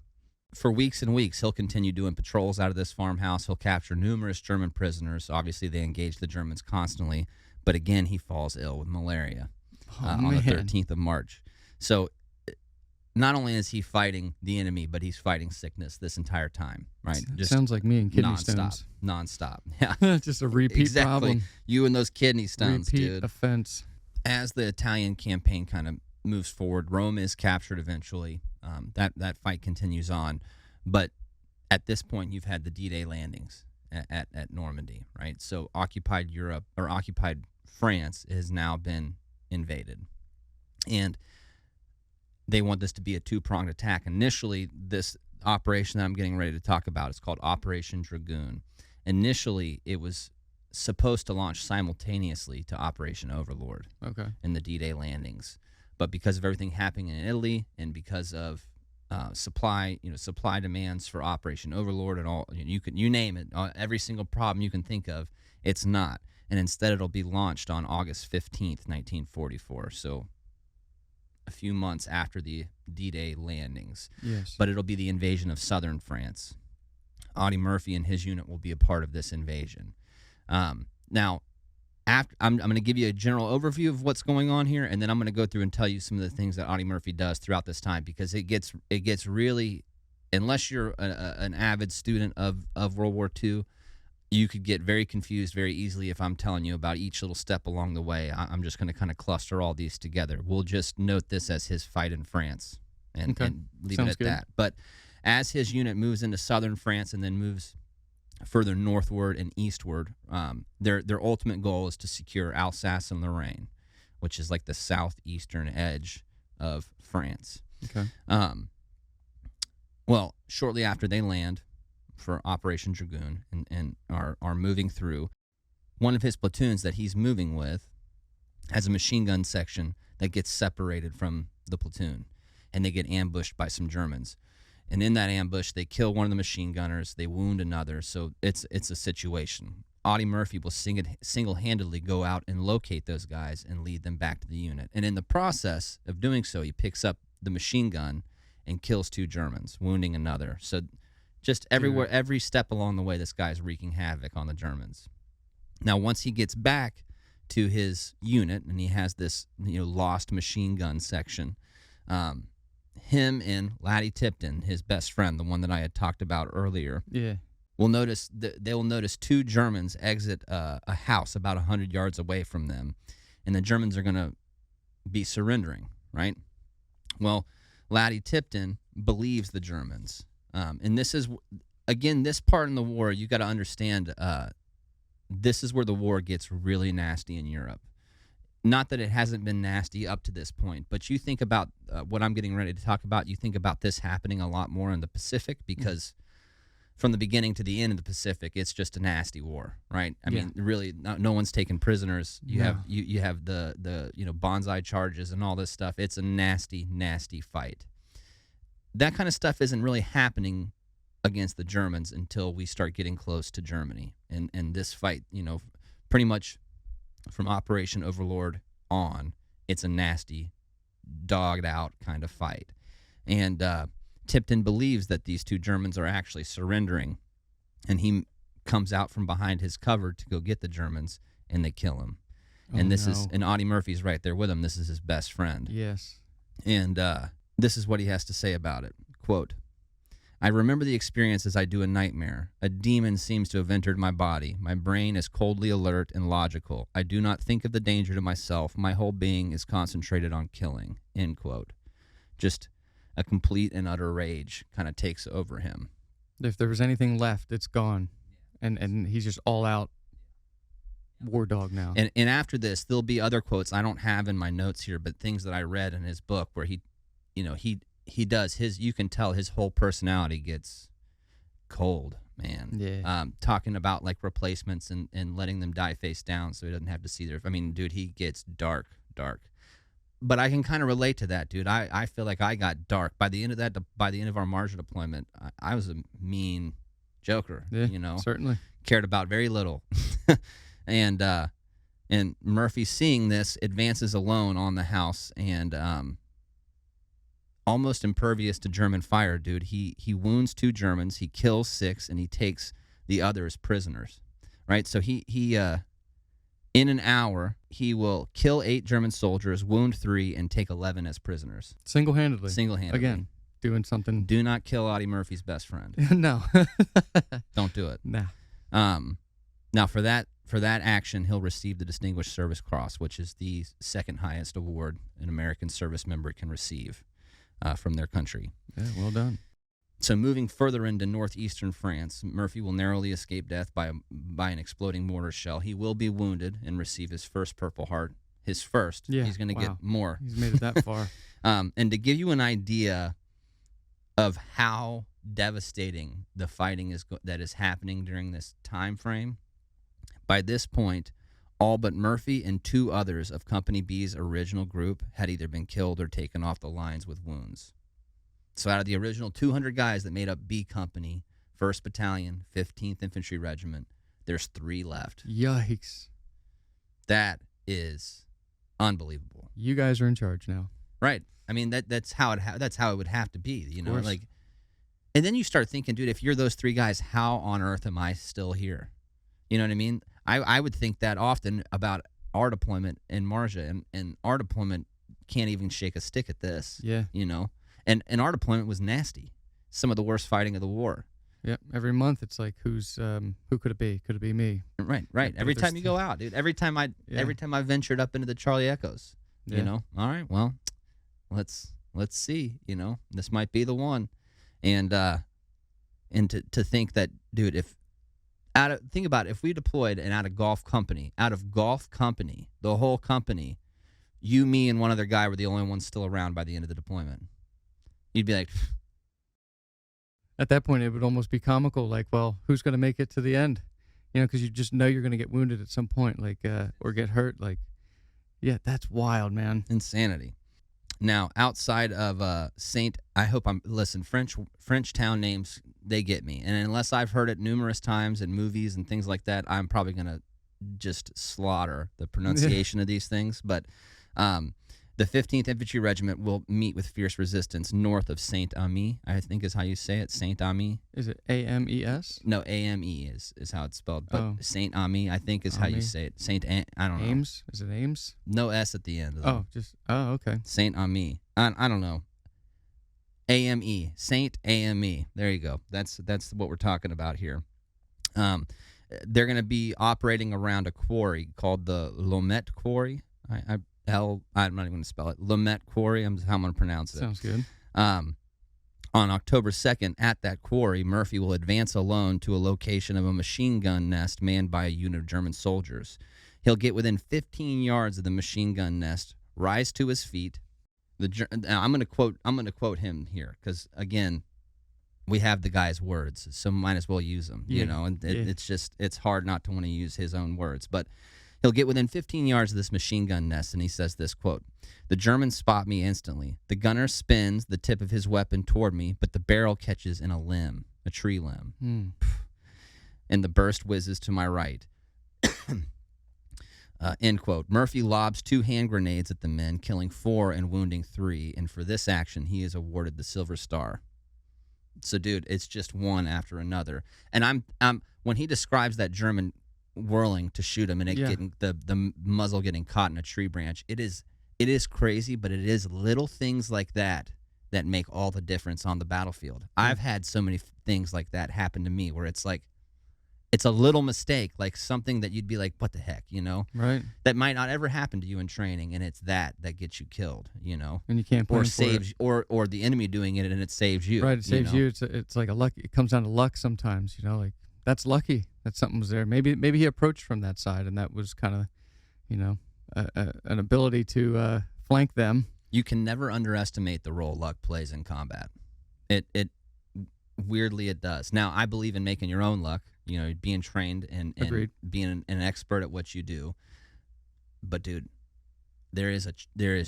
For weeks and weeks, he'll continue doing patrols out of this farmhouse. He'll capture numerous German prisoners. Obviously, they engage the Germans constantly. But again, he falls ill with malaria on the 13th of March. So not only is he fighting the enemy, but he's fighting sickness this entire time, right? Just sounds like me and kidney stones. Non-stop. Yeah. Just a repeat problem. You and those kidney stones, repeat offense. As the Italian campaign kind of moves forward, Rome is captured eventually. That fight continues on. But at this point, you've had the D-Day landings at Normandy, right? So occupied Europe, or occupied France, has now been invaded. And they want this to be a two-pronged attack. Initially, this operation that I'm getting ready to talk about is called Operation Dragoon. Initially, it was supposed to launch simultaneously to Operation Overlord in the D-Day landings. but because of everything happening in Italy and because of supply demands for Operation Overlord and all, you name it, every single problem you can think of, it's not. And instead it'll be launched on August 15th, 1944. So a few months after the D-Day landings. Yes. But it'll be the invasion of southern France. Audie Murphy and his unit will be a part of this invasion. Now, after I'm going to give you a general overview of what's going on here, and then I'm going to go through and tell you some of the things that Audie Murphy does throughout this time, because it gets really, unless you're an avid student of World War II, you could get very confused very easily if I'm telling you about each little step along the way. I'm just going to kind of cluster all these together. We'll just note this as his fight in France and leave Sounds it at good. that. But as his unit moves into southern France and then moves further northward and eastward, their ultimate goal is to secure Alsace and Lorraine, which is like the southeastern edge of France. Okay. Well, shortly after they land for Operation Dragoon and are moving through, one of his platoons that he's moving with has a machine gun section that gets separated from the platoon, and they get ambushed by some Germans. And in that ambush, they kill one of the machine gunners, they wound another, so it's a situation. Audie Murphy will single-handedly go out and locate those guys and lead them back to the unit. And in the process of doing so, he picks up the machine gun and kills 2 Germans, wounding another. So just everywhere, every step along the way, this guy's wreaking havoc on the Germans. Now, once he gets back to his unit and he has this lost machine gun section, him and Laddie Tipton, his best friend, the one that I had talked about earlier, will notice they will notice 2 Germans exit a house about 100 yards away from them, and the Germans are going to be surrendering, right? Well, Laddie Tipton believes the Germans, and this is, again, this part in the war, you got to understand, this is where the war gets really nasty in Europe. Not that it hasn't been nasty up to this point, but you think about what I'm getting ready to talk about, you think about this happening a lot more in the Pacific, because from the beginning to the end of the Pacific, it's just a nasty war, right? I mean, really, no one's taking prisoners. You have the bonsai charges and all this stuff. It's a nasty, nasty fight. That kind of stuff isn't really happening against the Germans until we start getting close to Germany. And this fight, pretty much from Operation Overlord on, it's a nasty, dogged-out kind of fight. And Tipton believes that these 2 Germans are actually surrendering, and he comes out from behind his cover to go get the Germans, and they kill him. And Audie Murphy's right there with him. This is his best friend. Yes. And this is what he has to say about it. Quote, "I remember the experience as I do a nightmare. A demon seems to have entered my body. My brain is coldly alert and logical. I do not think of the danger to myself. My whole being is concentrated on killing." End quote. Just a complete and utter rage kind of takes over him. If there was anything left, it's gone. And he's just all out war dog now. And after this, there'll be other quotes I don't have in my notes here, but things that I read in his book where he does his, you can tell his whole personality gets cold, man. Yeah. Talking about like replacements and letting them die face down so he doesn't have to see their, I mean, dude, he gets dark. But I can kind of relate to that, dude. I feel like I got dark. By the end of our Marshall deployment, I was a mean joker, Certainly. Cared about very little. And Murphy, seeing this, advances alone on the house and almost impervious to German fire, dude. He wounds 2 Germans, he kills 6, and he takes the others prisoners, right? So he in an hour, he will kill 8 German soldiers, wound 3, and take 11 as prisoners. Single-handedly. Single-handedly. Again, doing something. Do not kill Audie Murphy's best friend. No. Don't do it. Nah. Now, for that action, he'll receive the Distinguished Service Cross, which is the second highest award an American service member can receive from their country. Yeah, well done. So moving further into northeastern France, Murphy will narrowly escape death by an exploding mortar shell. He will be wounded and receive his first Purple Heart. His first. Yeah, He's going to get more. He's made it that far. And to give you an idea of how devastating the fighting that is happening during this time frame, by this point, All but Murphy and 2 others of Company B's original group had either been killed or taken off the lines with wounds. So out of the original 200 guys that made up B Company, 1st Battalion, 15th Infantry Regiment, there's 3 left. Yikes. That is unbelievable. You guys are in charge now. Right. I mean, that's how it would have to be, you know, course. like, and then you start thinking, dude, if you're those 3 guys, how on earth am I still here? You know what I mean? I would think that often about our deployment in Marja, and our deployment can't even shake a stick at this. Yeah. You know? And our deployment was nasty. Some of the worst fighting of the war. Yep. Every month it's like, who could it be? Could it be me? Right. But Every there's time you go out, dude. Every time I ventured up into the Charlie Echoes. Yeah. You know? All right, well, let's see, you know. This might be the one. And to think that, dude, think about it, if we deployed and out of Golf Company, the whole company, you, me, and one other guy were the only ones still around by the end of the deployment. You'd be like, At that point, it would almost be comical. Like, well, who's going to make it to the end? You know, because you just know you're going to get wounded at some point, like, or get hurt. Like, yeah, that's wild, man. insanity. Now, outside of French town names, they get me. And unless I've heard it numerous times in movies and things like that, I'm probably going to just slaughter the pronunciation of these things. But the 15th Infantry Regiment will meet with fierce resistance north of Saint-Ami, I think is how you say it, Saint-Ami. Is it A-M-E-S? No, A-M-E is how it's spelled. But Saint-Ami, I think, is how you say it. I don't know. Ames? Is it Ames? No S at the end. Okay. Saint-Ami. I don't know. AME. Saint-AME. There you go. That's what we're talking about here. They're going to be operating around a quarry called the Lomet Quarry. I'm not even going to spell it. Lomet Quarry. I'm how I'm going to pronounce it. Sounds good. On October 2nd, at that quarry, Murphy will advance alone to a location of a machine gun nest manned by a unit of German soldiers. He'll get within 15 yards of the machine gun nest, rise to his feet. I'm going to quote him here because again, we have the guy's words, so might as well use them. You know, and it's hard not to want to use his own words, but. He'll get within 15 yards of this machine gun nest, and he says this, quote, "The Germans spot me instantly. The gunner spins the tip of his weapon toward me, but the barrel catches in a tree limb. And the burst whizzes to my right." End quote. Murphy lobs 2 hand grenades at the men, killing 4 and wounding 3, and for this action, he is awarded the Silver Star. So, dude, it's just one after another. And I'm when he describes that German whirling to shoot him and it getting the muzzle getting caught in a tree branch, it is crazy, but it is little things like that make all the difference on the battlefield. I've had so many things like that happen to me where it's like it's a little mistake, like something that you'd be like, what the heck, you know, right, that might not ever happen to you in training, and it's that gets you killed, you know, and you can't plan or for saves it. or the enemy doing it and it saves you, Right, it saves you. It's like a luck. It comes down to luck sometimes, you know, like that's lucky that something was there. Maybe he approached from that side, and that was kind of, you know, an ability to flank them. You can never underestimate the role luck plays in combat. It weirdly it does. Now, I believe in making your own luck, you know, being trained and being an expert at what you do. But dude, there is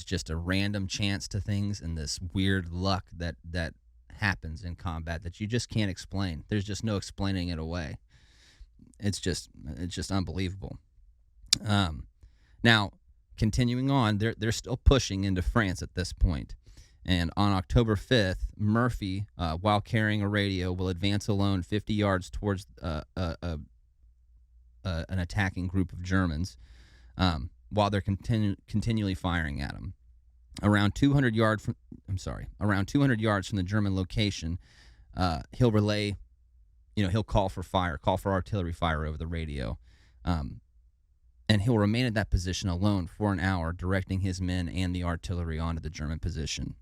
just a random chance to things and this weird luck that happens in combat that you just can't explain. There's just no explaining it away. It's just unbelievable. Now, continuing on, they're still pushing into France at this point. And on October 5th, Murphy, while carrying a radio, will advance alone 50 yards towards an attacking group of Germans while they're continually firing at him. Around 200 yards from the German location, he'll relay, he'll call for artillery fire over the radio. And he'll remain at that position alone for an hour, directing his men and the artillery onto the German position.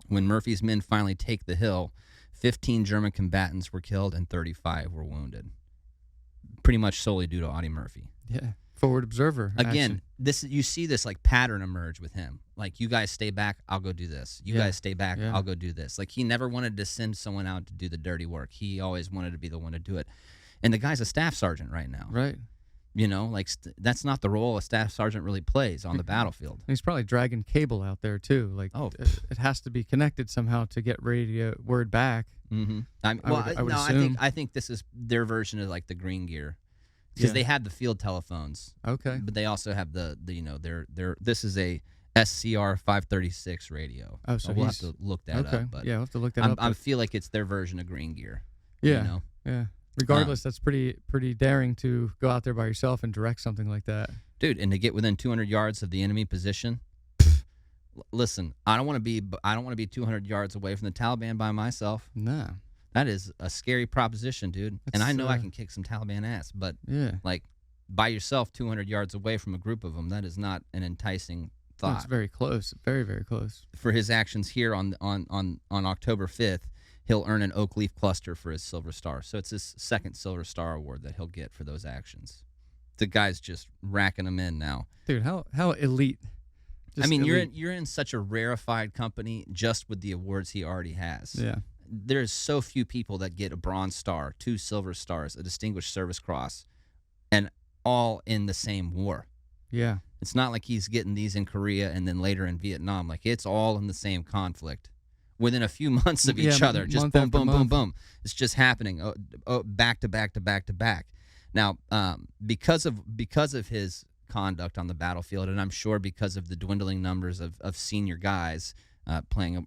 When Murphy's men finally take the hill, 15 German combatants were killed and 35 were wounded. Pretty much solely due to Audie Murphy. Yeah. Forward observer. Again, you see this like pattern emerge with him. Like, you guys stay back, I'll go do this. You guys stay back, I'll go do this. Like, he never wanted to send someone out to do the dirty work. He always wanted to be the one to do it. And the guy's a staff sergeant right now. Right. You know, like that's not the role a staff sergeant really plays on the battlefield. He's probably dragging cable out there too. Like, it has to be connected somehow to get radio word back. Mm-hmm. I think this is their version of like the green gear, because they had the field telephones. Okay. But they also have the you know their this is a SCR 536 radio. Oh, so we'll have to look that up. But yeah, we'll have to look that up. I feel like it's their version of green gear. Yeah. You know? Yeah. Regardless, that's pretty daring to go out there by yourself and direct something like that. Dude, and to get within 200 yards of the enemy position. Listen, I don't want to be 200 yards away from the Taliban by myself. Nah. That is a scary proposition, dude. And I know I can kick some Taliban ass, but like by yourself 200 yards away from a group of them, that is not an enticing thought. No, it's very close. Very, very close. For his actions here on October 5th, he'll earn an oak leaf cluster for his Silver Star. So it's his second Silver Star award that he'll get for those actions. The guy's just racking them in now. Dude, how elite. I mean, you're in such a rarefied company just with the awards he already has. Yeah. There's so few people that get a Bronze Star, 2 Silver Stars, a Distinguished Service Cross, and all in the same war. Yeah. It's not like he's getting these in Korea and then later in Vietnam. Like, it's all in the same conflict. Within a few months of each other, just boom, boom, boom, boom. It's just happening back to back to back to back. Now, because of his conduct on the battlefield, and I'm sure because of the dwindling numbers of senior guys playing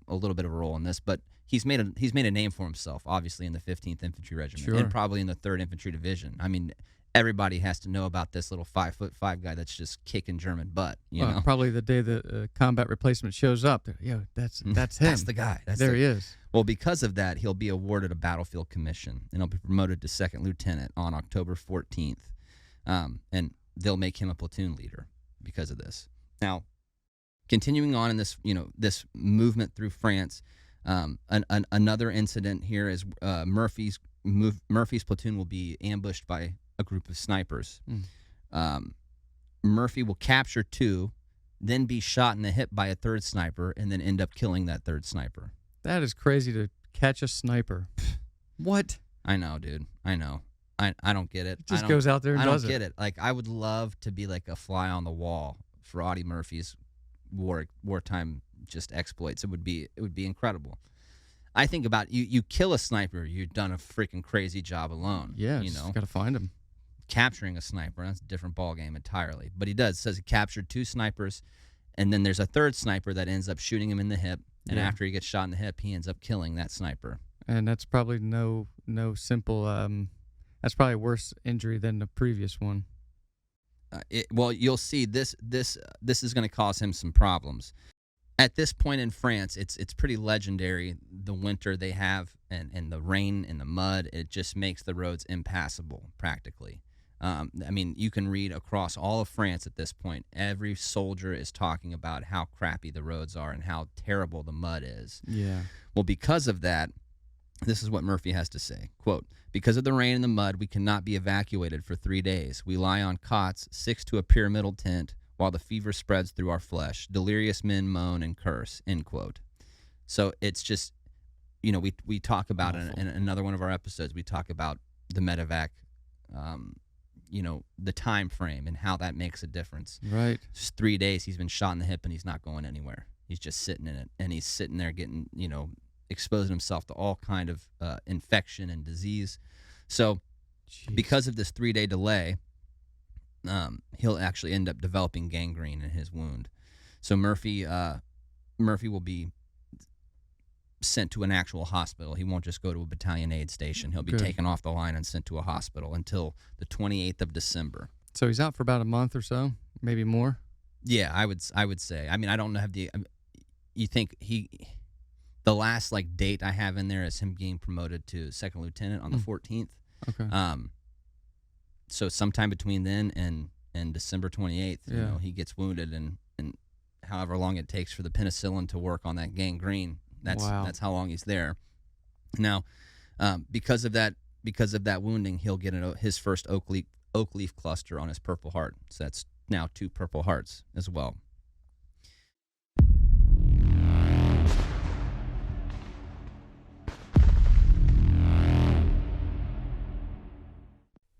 a little bit of a role in this, but he's made a name for himself, obviously in the 15th Infantry Regiment and probably in the 3rd Infantry Division. I mean, everybody has to know about this little 5'5" guy that's just kicking German butt. You know, probably the day the combat replacement shows up, that's him. That's the guy. He is. Well, because of that, he'll be awarded a battlefield commission, and he'll be promoted to 2nd Lieutenant on October 14th, and they'll make him a platoon leader because of this. Now, continuing on in this, this movement through France, another incident here is Murphy's platoon will be ambushed by a group of snipers. Murphy will capture 2, then be shot in the hip by a 3rd sniper, and then end up killing that 3rd sniper. That is crazy to catch a sniper. What? I know, dude. I know. I don't get it. It just goes out there and does it. I don't get it. Like, I would love to be like a fly on the wall for Audie Murphy's wartime just exploits. It would be You I think about you kill a sniper, you've done a freaking crazy job alone. Yeah, you got to find him. Capturing a sniper, that's a different ballgame entirely. But he says he captured 2 snipers, and then there's a 3rd sniper that ends up shooting him in the hip, and after he gets shot in the hip, he ends up killing that sniper. And that's probably no simple. That's probably a worse injury than the previous one. Well, you'll see this is going to cause him some problems. At this point in France, it's pretty legendary. The winter they have and the rain and the mud, it just makes the roads impassable practically. I mean, you can read across all of France at this point. Every soldier is talking about how crappy the roads are and how terrible the mud is. Yeah. Well, because of that, this is what Murphy has to say. Quote, "Because of the rain and the mud, we cannot be evacuated for 3 days. We lie on cots, 6 to a pyramidal tent, while the fever spreads through our flesh. Delirious men moan and curse," end quote. So it's just, we talk about in another one of our episodes, we talk about the medevac, the time frame and how that makes a difference. Right. Just 3 days he's been shot in the hip and he's not going anywhere. He's just sitting in it, and he's sitting there getting, exposing himself to all kind of infection and disease. So because of this 3-day delay, he'll actually end up developing gangrene in his wound. So Murphy will be sent to an actual hospital. He won't just go to a battalion aid station. He'll be taken off the line and sent to a hospital until the 28th of December. So he's out for about a month or so, maybe more? Yeah, I would say. I mean, I don't have you think the last date I have in there is him being promoted to 2nd Lieutenant on the 14th. Okay. So sometime between then and December 28th, he gets wounded, and however long it takes for the penicillin to work on that gangrene, that's how long he's there. Now, because of that wounding, he'll get his first oak leaf cluster on his Purple Heart. So that's now 2 Purple Hearts as well.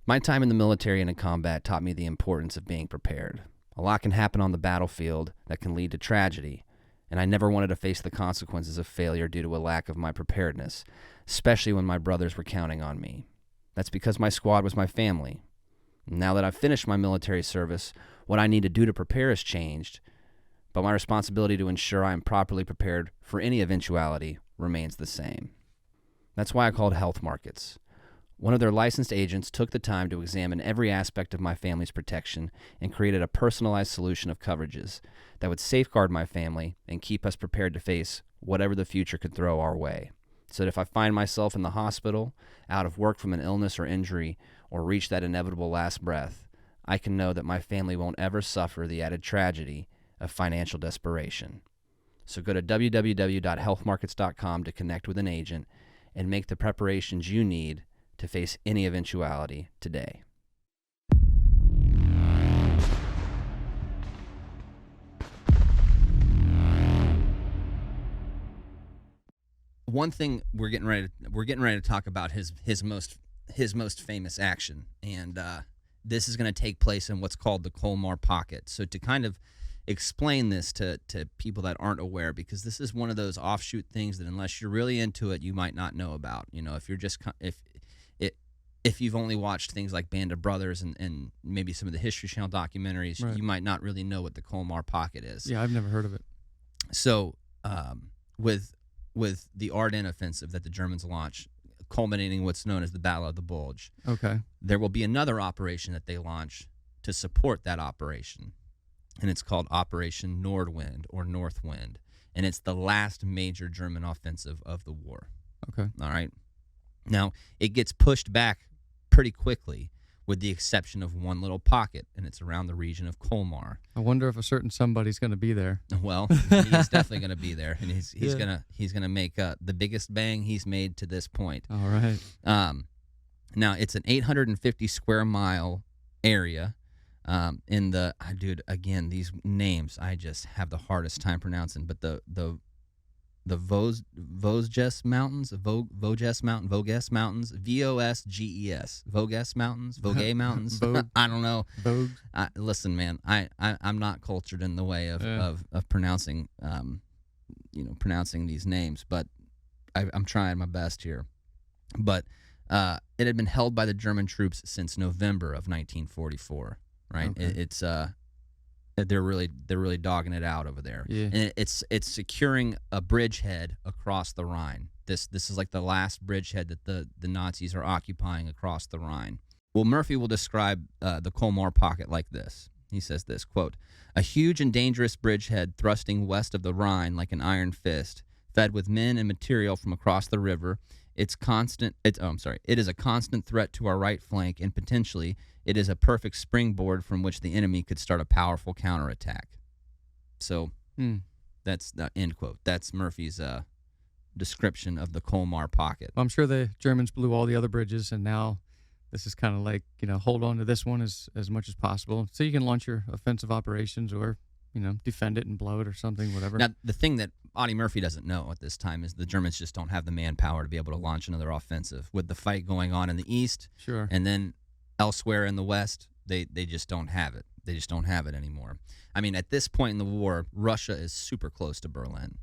My time in the military and in combat taught me the importance of being prepared. A lot can happen on the battlefield that can lead to tragedy, and I never wanted to face the consequences of failure due to a lack of my preparedness, especially when my brothers were counting on me. That's because my squad was my family. Now that I've finished my military service, what I need to do to prepare has changed, but my responsibility to ensure I am properly prepared for any eventuality remains the same. That's why I called Health Markets. One of their licensed agents took the time to examine every aspect of my family's protection and created a personalized solution of coverages that would safeguard my family and keep us prepared to face whatever the future could throw our way. So that if I find myself in the hospital, out of work from an illness or injury, or reach that inevitable last breath, I can know that my family won't ever suffer the added tragedy of financial desperation. So go to www.healthmarkets.com to connect with an agent and make the preparations you need to face any eventuality today. One thing we're getting ready to talk about his most famous action, and this is going to take place in what's called the Colmar Pocket. So to kind of explain this to people that aren't aware, because this is one of those offshoot things that unless you're really into it, you might not know about. You know, if you're just if you've only watched things like Band of Brothers and maybe some of the History Channel documentaries, Right. you might not really know what the Colmar Pocket is. Yeah, I've never heard of it. So with the Ardennes offensive that the Germans launched, culminating what's known as the Battle of the Bulge, Okay. there will be another operation that they launch to support that operation, and it's called Operation Nordwind or Northwind, and it's the last major German offensive of the war. Okay. All right. Now, it gets pushed back pretty quickly, with the exception of one little pocket, and it's around the region of Colmar. I wonder if a certain somebody's going to be there. Well, he's definitely going to be there, and he's Yeah. gonna make the biggest bang he's made to this point. All right. Now it's an 850 square mile area. In the again, these names I just have the hardest time pronouncing, but the Vosges Mountains, Vosges Mountains, Vosges, Vosges Mountains, Vosges Mountains. Vogue. I don't know. Vogue. Listen, man, I'm not cultured in the way of pronouncing pronouncing these names, but I'm trying my best here. But it had been held by the German troops since November of 1944. Right? Okay. They're really dogging it out over there. Yeah. And it's securing a bridgehead across the Rhine. This is like the last bridgehead that the Nazis are occupying across the Rhine. Well, Murphy will describe the Colmar Pocket like this. He says this, quote, "A huge and dangerous bridgehead thrusting west of the Rhine like an iron fist, fed with men and material from across the river. It is a constant threat to our right flank, and potentially it is a perfect springboard from which the enemy could start a powerful counterattack." So that's the end quote. That's Murphy's description of the Colmar Pocket. Well, I'm sure the Germans blew all the other bridges, and now this is kind of like, hold on to this one as much as possible, so you can launch your offensive operations or, defend it and blow it or something, whatever. Now, the thing that Audie Murphy doesn't know at this time is the Germans just don't have the manpower to be able to launch another offensive. With the fight going on in the east, Sure. and then elsewhere in the west, they just don't have it. They just don't have it anymore. I mean, at this point in the war, Russia is super close to Berlin.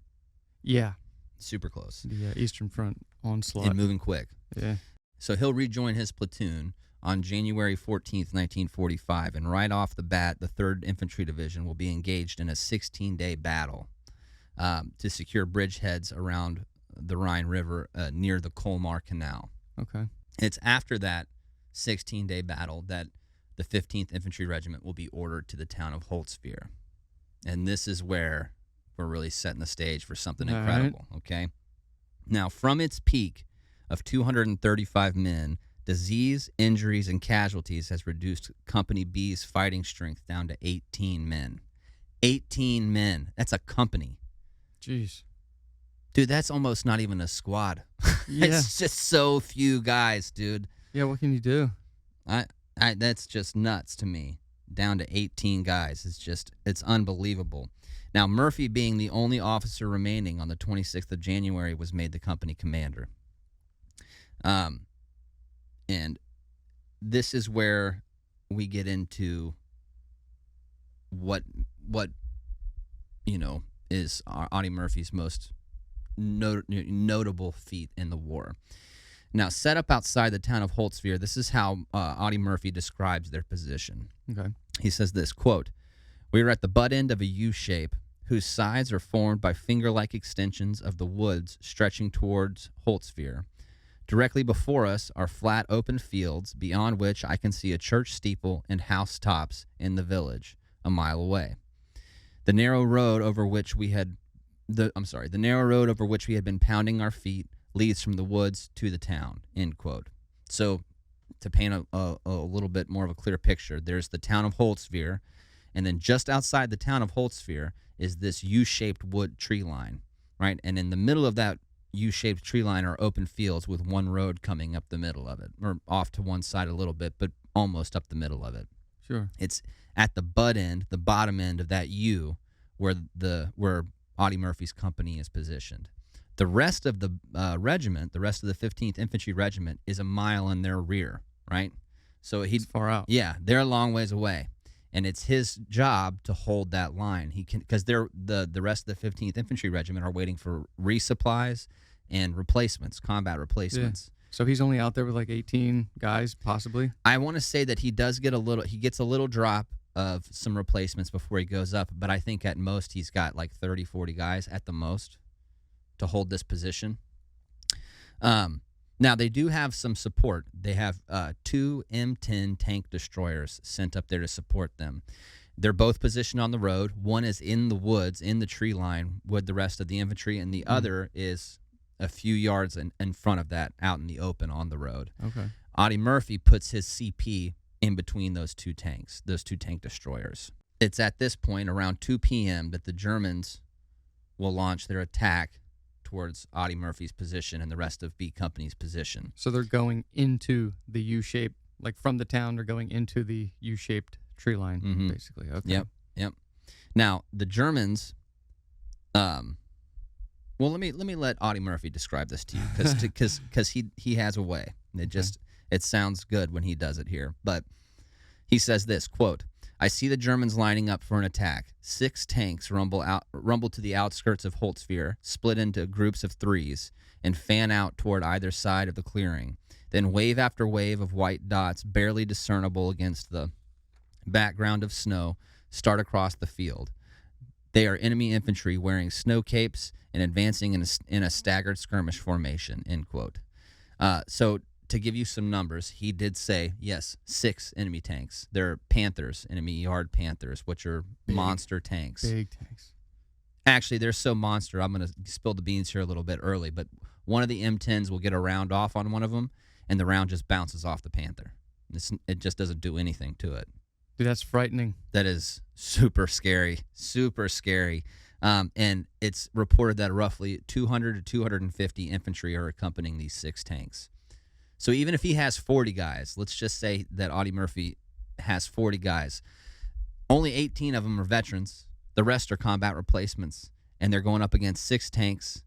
Yeah. Super close. The Eastern Front onslaught. And moving quick. Yeah. So he'll rejoin his platoon on January 14th, 1945, and right off the bat, the 3rd Infantry Division will be engaged in a 16-day battle to secure bridgeheads around the Rhine River near the Colmar Canal. Okay. It's after that 16-day battle that the 15th Infantry Regiment will be ordered to the town of Holzwihr. And this is where we're really setting the stage for something All incredible, okay? Now, from its peak of 235 men, disease, injuries, and casualties has reduced Company B's fighting strength down to 18 men. 18 men. That's a company. Jeez. Dude, that's almost not even a squad. Yeah. It's just so few guys, dude. Yeah, what can you do? That's just nuts to me. Down to 18 guys. It's unbelievable. Now, Murphy, being the only officer remaining on the 26th of January, was made the company commander. And this is where we get into what is Audie Murphy's most notable feat in the war. Now, set up outside the town of Holtzfjord, this is how Audie Murphy describes their position. Okay. He says this, quote, "We are at the butt end of a U shape whose sides are formed by finger-like extensions of the woods stretching towards Holtzfjord. Directly before us are flat open fields, beyond which I can see a church steeple and house tops in the village, a mile away. The narrow road over which we had been pounding our feet leads from the woods to the town," end quote. So to paint a little bit more of a clear picture, there's the town of Holtzfjord, and then just outside the town of Holtzfjord is this U-shaped wood tree line, right? And in the middle of that U-shaped tree line are open fields with one road coming up the middle of it, or off to one side a little bit, but almost up the middle of it. Sure. It's at the butt end, the bottom end of that U, where Audie Murphy's company is positioned. The rest of the regiment, the rest of the 15th Infantry Regiment, is a mile in their rear, right? So It's far out. Yeah, they're a long ways away, and it's his job to hold that line. He can, because the rest of the 15th Infantry Regiment are waiting for resupplies and replacements, combat replacements. Yeah. So he's only out there with like 18 guys, possibly. I want to say that he gets a little drop of some replacements before he goes up, but I think at most he's got like 30, 40 guys at the most to hold this position. Now, they do have some support. They have 2 M10 tank destroyers sent up there to support them. They're both positioned on the road. One is in the woods, in the tree line with the rest of the infantry, and the other is a few yards in front of that, out in the open on the road. Okay. Audie Murphy puts his CP in between those 2 tanks, those 2 tank destroyers. It's at this point, around 2 p.m., that the Germans will launch their attack towards Audie Murphy's position and the rest of B Company's position. So they're going into the U-shape, like from the town, they're going into the U-shaped tree line, basically. Okay. Yep. Now, the Germans, well, let me let Audie Murphy describe this to you, because he has a way. It sounds good when he does it here. But he says this, quote, "I see the Germans lining up for an attack. 6 tanks rumble to the outskirts of Holtzfjord, split into groups of 3s, and fan out toward either side of the clearing. Then wave after wave of white dots, barely discernible against the background of snow, start across the field. They are enemy infantry wearing snow capes and advancing in a staggered skirmish formation," end quote. So to give you some numbers, he did say, yes, 6 enemy tanks. They're Panthers, enemy yard Panthers, which are monster tanks. Big tanks. Actually, they're so monster, I'm going to spill the beans here a little bit early, but one of the M10s will get a round off on one of them, and the round just bounces off the Panther. It just doesn't do anything to it. Dude, that's frightening. That is super scary, super scary. And it's reported that roughly 200 to 250 infantry are accompanying these 6 tanks. So even if he has 40 guys, let's just say that Audie Murphy has 40 guys, only 18 of them are veterans. The rest are combat replacements, and they're going up against 6 tanks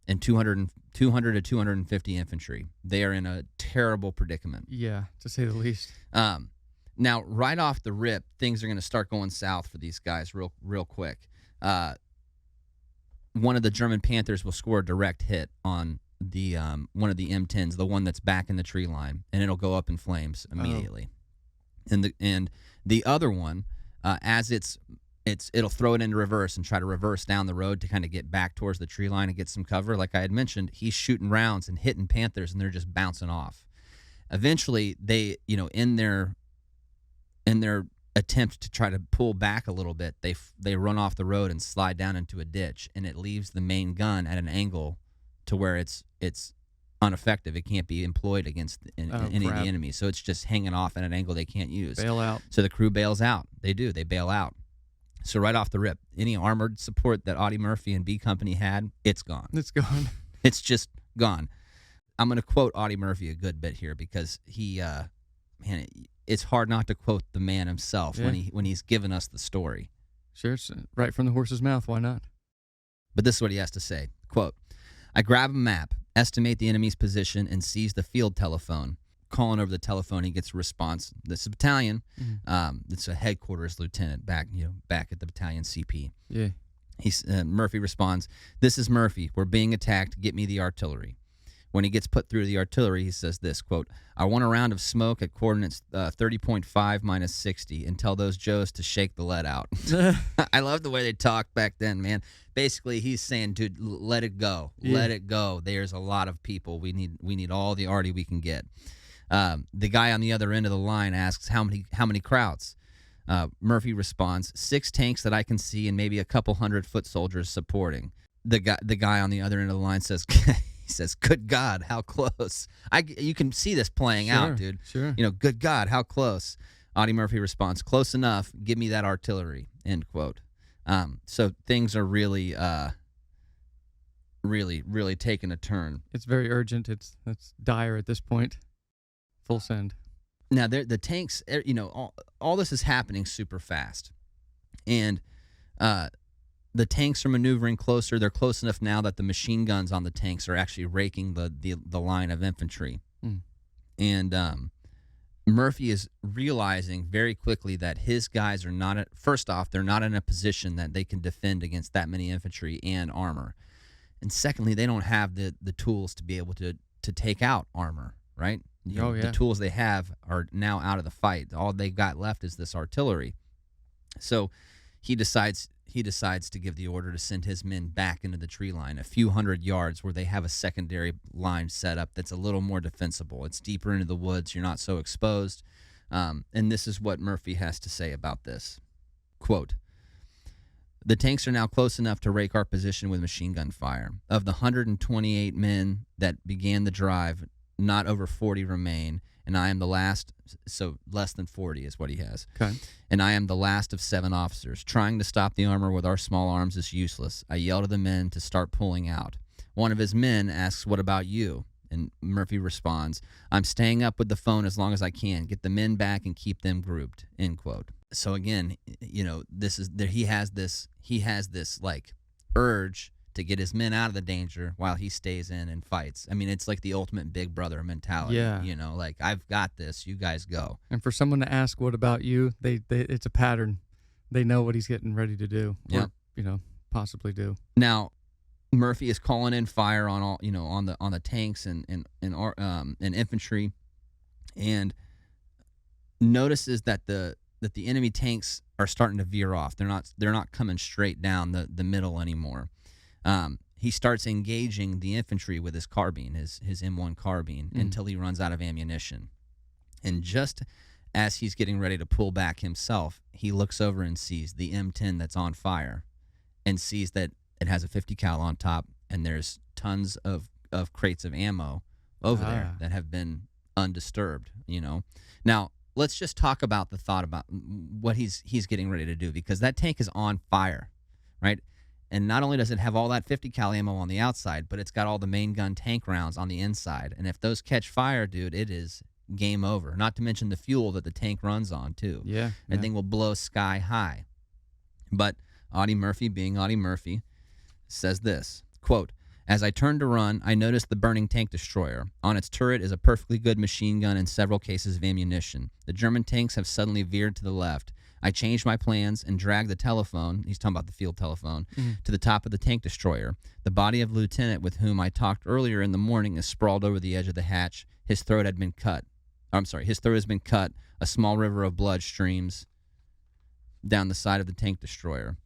and 200 to 250 infantry. They are in a terrible predicament. Yeah, to say the least. Now, right off the rip, things are going to start going south for these guys real quick. One of the German Panthers will score a direct hit on the one of the M10s, the one that's back in the tree line, and it'll go up in flames immediately. And the other one, as it'll throw it into reverse and try to reverse down the road to kind of get back towards the tree line and get some cover. Like I had mentioned, he's shooting rounds and hitting Panthers, and they're just bouncing off. Eventually, they, in their attempt to try to pull back a little bit, they run off the road and slide down into a ditch, and it leaves the main gun at an angle to where it's ineffective. It can't be employed against any of the enemies. So it's just hanging off at an angle they can't use. Bail out. So the crew bails out. They bail out. So right off the rip, any armored support that Audie Murphy and B Company had, it's gone. It's gone. It's just gone. I'm going to quote Audie Murphy a good bit here, because he, it's hard not to quote the man himself when he's given us the story. Sure, it's right from the horse's mouth. Why not? But this is what he has to say. Quote, "I grab a map, estimate the enemy's position, and seize the field telephone. calling over the telephone. He gets a response. This is a battalion. It's a headquarters lieutenant back at the battalion CP. Yeah. Murphy responds, "This is Murphy. We're being attacked. Get me the artillery." When he gets put through the artillery, he says this, quote, "I want a round of smoke at coordinates 30.5 minus 60 and tell those Joes to shake the lead out." I love the way they talked back then, man. Basically, he's saying, dude, let it go. Yeah. Let it go. There's a lot of people. We need all the arty we can get. The guy on the other end of the line asks, how many Krauts? Murphy responds, 6 tanks that I can see and maybe a couple hundred foot soldiers supporting. The guy on the other end of the line says, he says, "Good God, how close!" You can see this playing out, dude. Sure. Good God, how close? Audie Murphy responds, "Close enough. Give me that artillery." End quote. So things are really, really taking a turn. It's very urgent. It's dire at this point. Full send. Now the tanks, all this is happening super fast, and the tanks are maneuvering closer. They're close enough now that the machine guns on the tanks are actually raking the line of infantry. And Murphy is realizing very quickly that his guys are not first off, they're not in a position that they can defend against that many infantry and armor. And secondly, they don't have the tools to be able to take out armor, right? The tools they have are now out of the fight. All they got left is this artillery. So he decides to give the order to send his men back into the tree line, a few hundred yards where they have a secondary line set up that's a little more defensible. It's deeper into the woods. You're not so exposed. And this is what Murphy has to say about this. Quote, "The tanks are now close enough to rake our position with machine gun fire. Of the 128 men that began the drive, not over 40 remain, and I am the last," so less than 40 is what he has. Okay. "And I am the last of 7 officers. Trying to stop the armor with our small arms is useless. I yell to the men to start pulling out. One of his men asks, 'What about you?' And Murphy responds, 'I'm staying up with the phone as long as I can. Get the men back and keep them grouped.'" End quote. So again, he has this like urge to get his men out of the danger while he stays in and fights. I mean, it's like the ultimate big brother mentality. Yeah. Like, I've got this. You guys go. And for someone to ask, "What about you?" They it's a pattern. They know what he's getting ready to do. Yeah. Or, possibly do. Now, Murphy is calling in fire on all, on the tanks and infantry, and notices that the enemy tanks are starting to veer off. They're not coming straight down the middle anymore. He starts engaging the infantry with his carbine, his M1 carbine, until he runs out of ammunition. And just as he's getting ready to pull back himself, he looks over and sees the M10 that's on fire, and sees that it has a 50 cal on top, and there's tons of crates of ammo over there that have been undisturbed. Now let's just talk about the thought about what he's getting ready to do, because that tank is on fire, right? And not only does it have all that 50 cal ammo on the outside, but it's got all the main gun tank rounds on the inside. And if those catch fire, dude, it is game over. Not to mention the fuel that the tank runs on, too. Yeah. That thing will blow sky high. But Audie Murphy, being Audie Murphy, says this, quote, "As I turned to run, I noticed the burning tank destroyer. On its turret is a perfectly good machine gun and several cases of ammunition. The German tanks have suddenly veered to the left. I changed my plans and dragged the telephone," he's talking about the field telephone, "to the top of the tank destroyer. The body of the lieutenant with whom I talked earlier in the morning is sprawled over the edge of the hatch. His throat has been cut. A small river of blood streams down the side of the tank destroyer.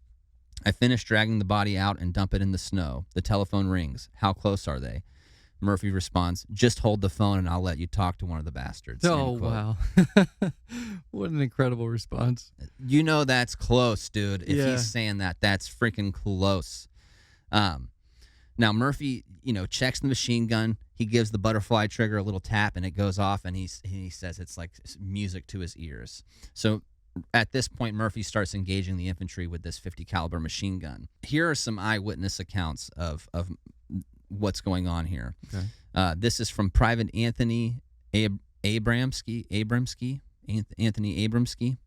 I finish dragging the body out and dump it in the snow. The telephone rings. How close are they?" Murphy responds, "Just hold the phone and I'll let you talk to one of the bastards." Oh, wow. What an incredible response. That's close, dude. If he's saying that, that's freaking close. Now, Murphy, checks the machine gun. He gives the butterfly trigger a little tap, and it goes off, and he says it's like music to his ears. So at this point, Murphy starts engaging the infantry with this 50 caliber machine gun. Here are some eyewitness accounts of what's going on here. Okay. This is from Private Anthony Abramsky. Anthony Abramsky.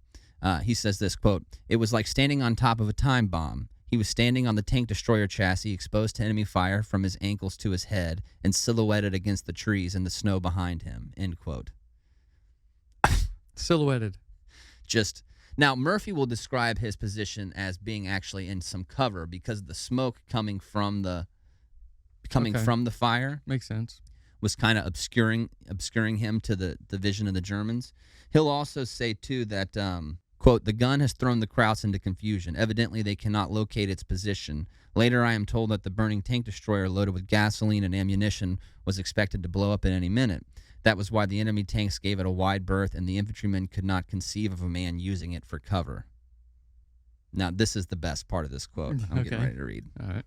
He says this, quote, "It was like standing on top of a time bomb. He was standing on the tank destroyer chassis, exposed to enemy fire from his ankles to his head, and silhouetted against the trees and the snow behind him." End quote. silhouetted. Just now, Murphy will describe his position as being actually in some cover because of the smoke coming from the fire Makes sense. was kind of obscuring him to the vision of the Germans. He'll also say too that quote, the gun has thrown the Krauts into confusion. Evidently, they cannot locate its position. Later, I am told that the burning tank destroyer loaded with gasoline and ammunition was expected to blow up at any minute. That was why the enemy tanks gave it a wide berth, and the infantrymen could not conceive of a man using it for cover. Now, this is the best part of this quote. I'm getting ready to read. All right.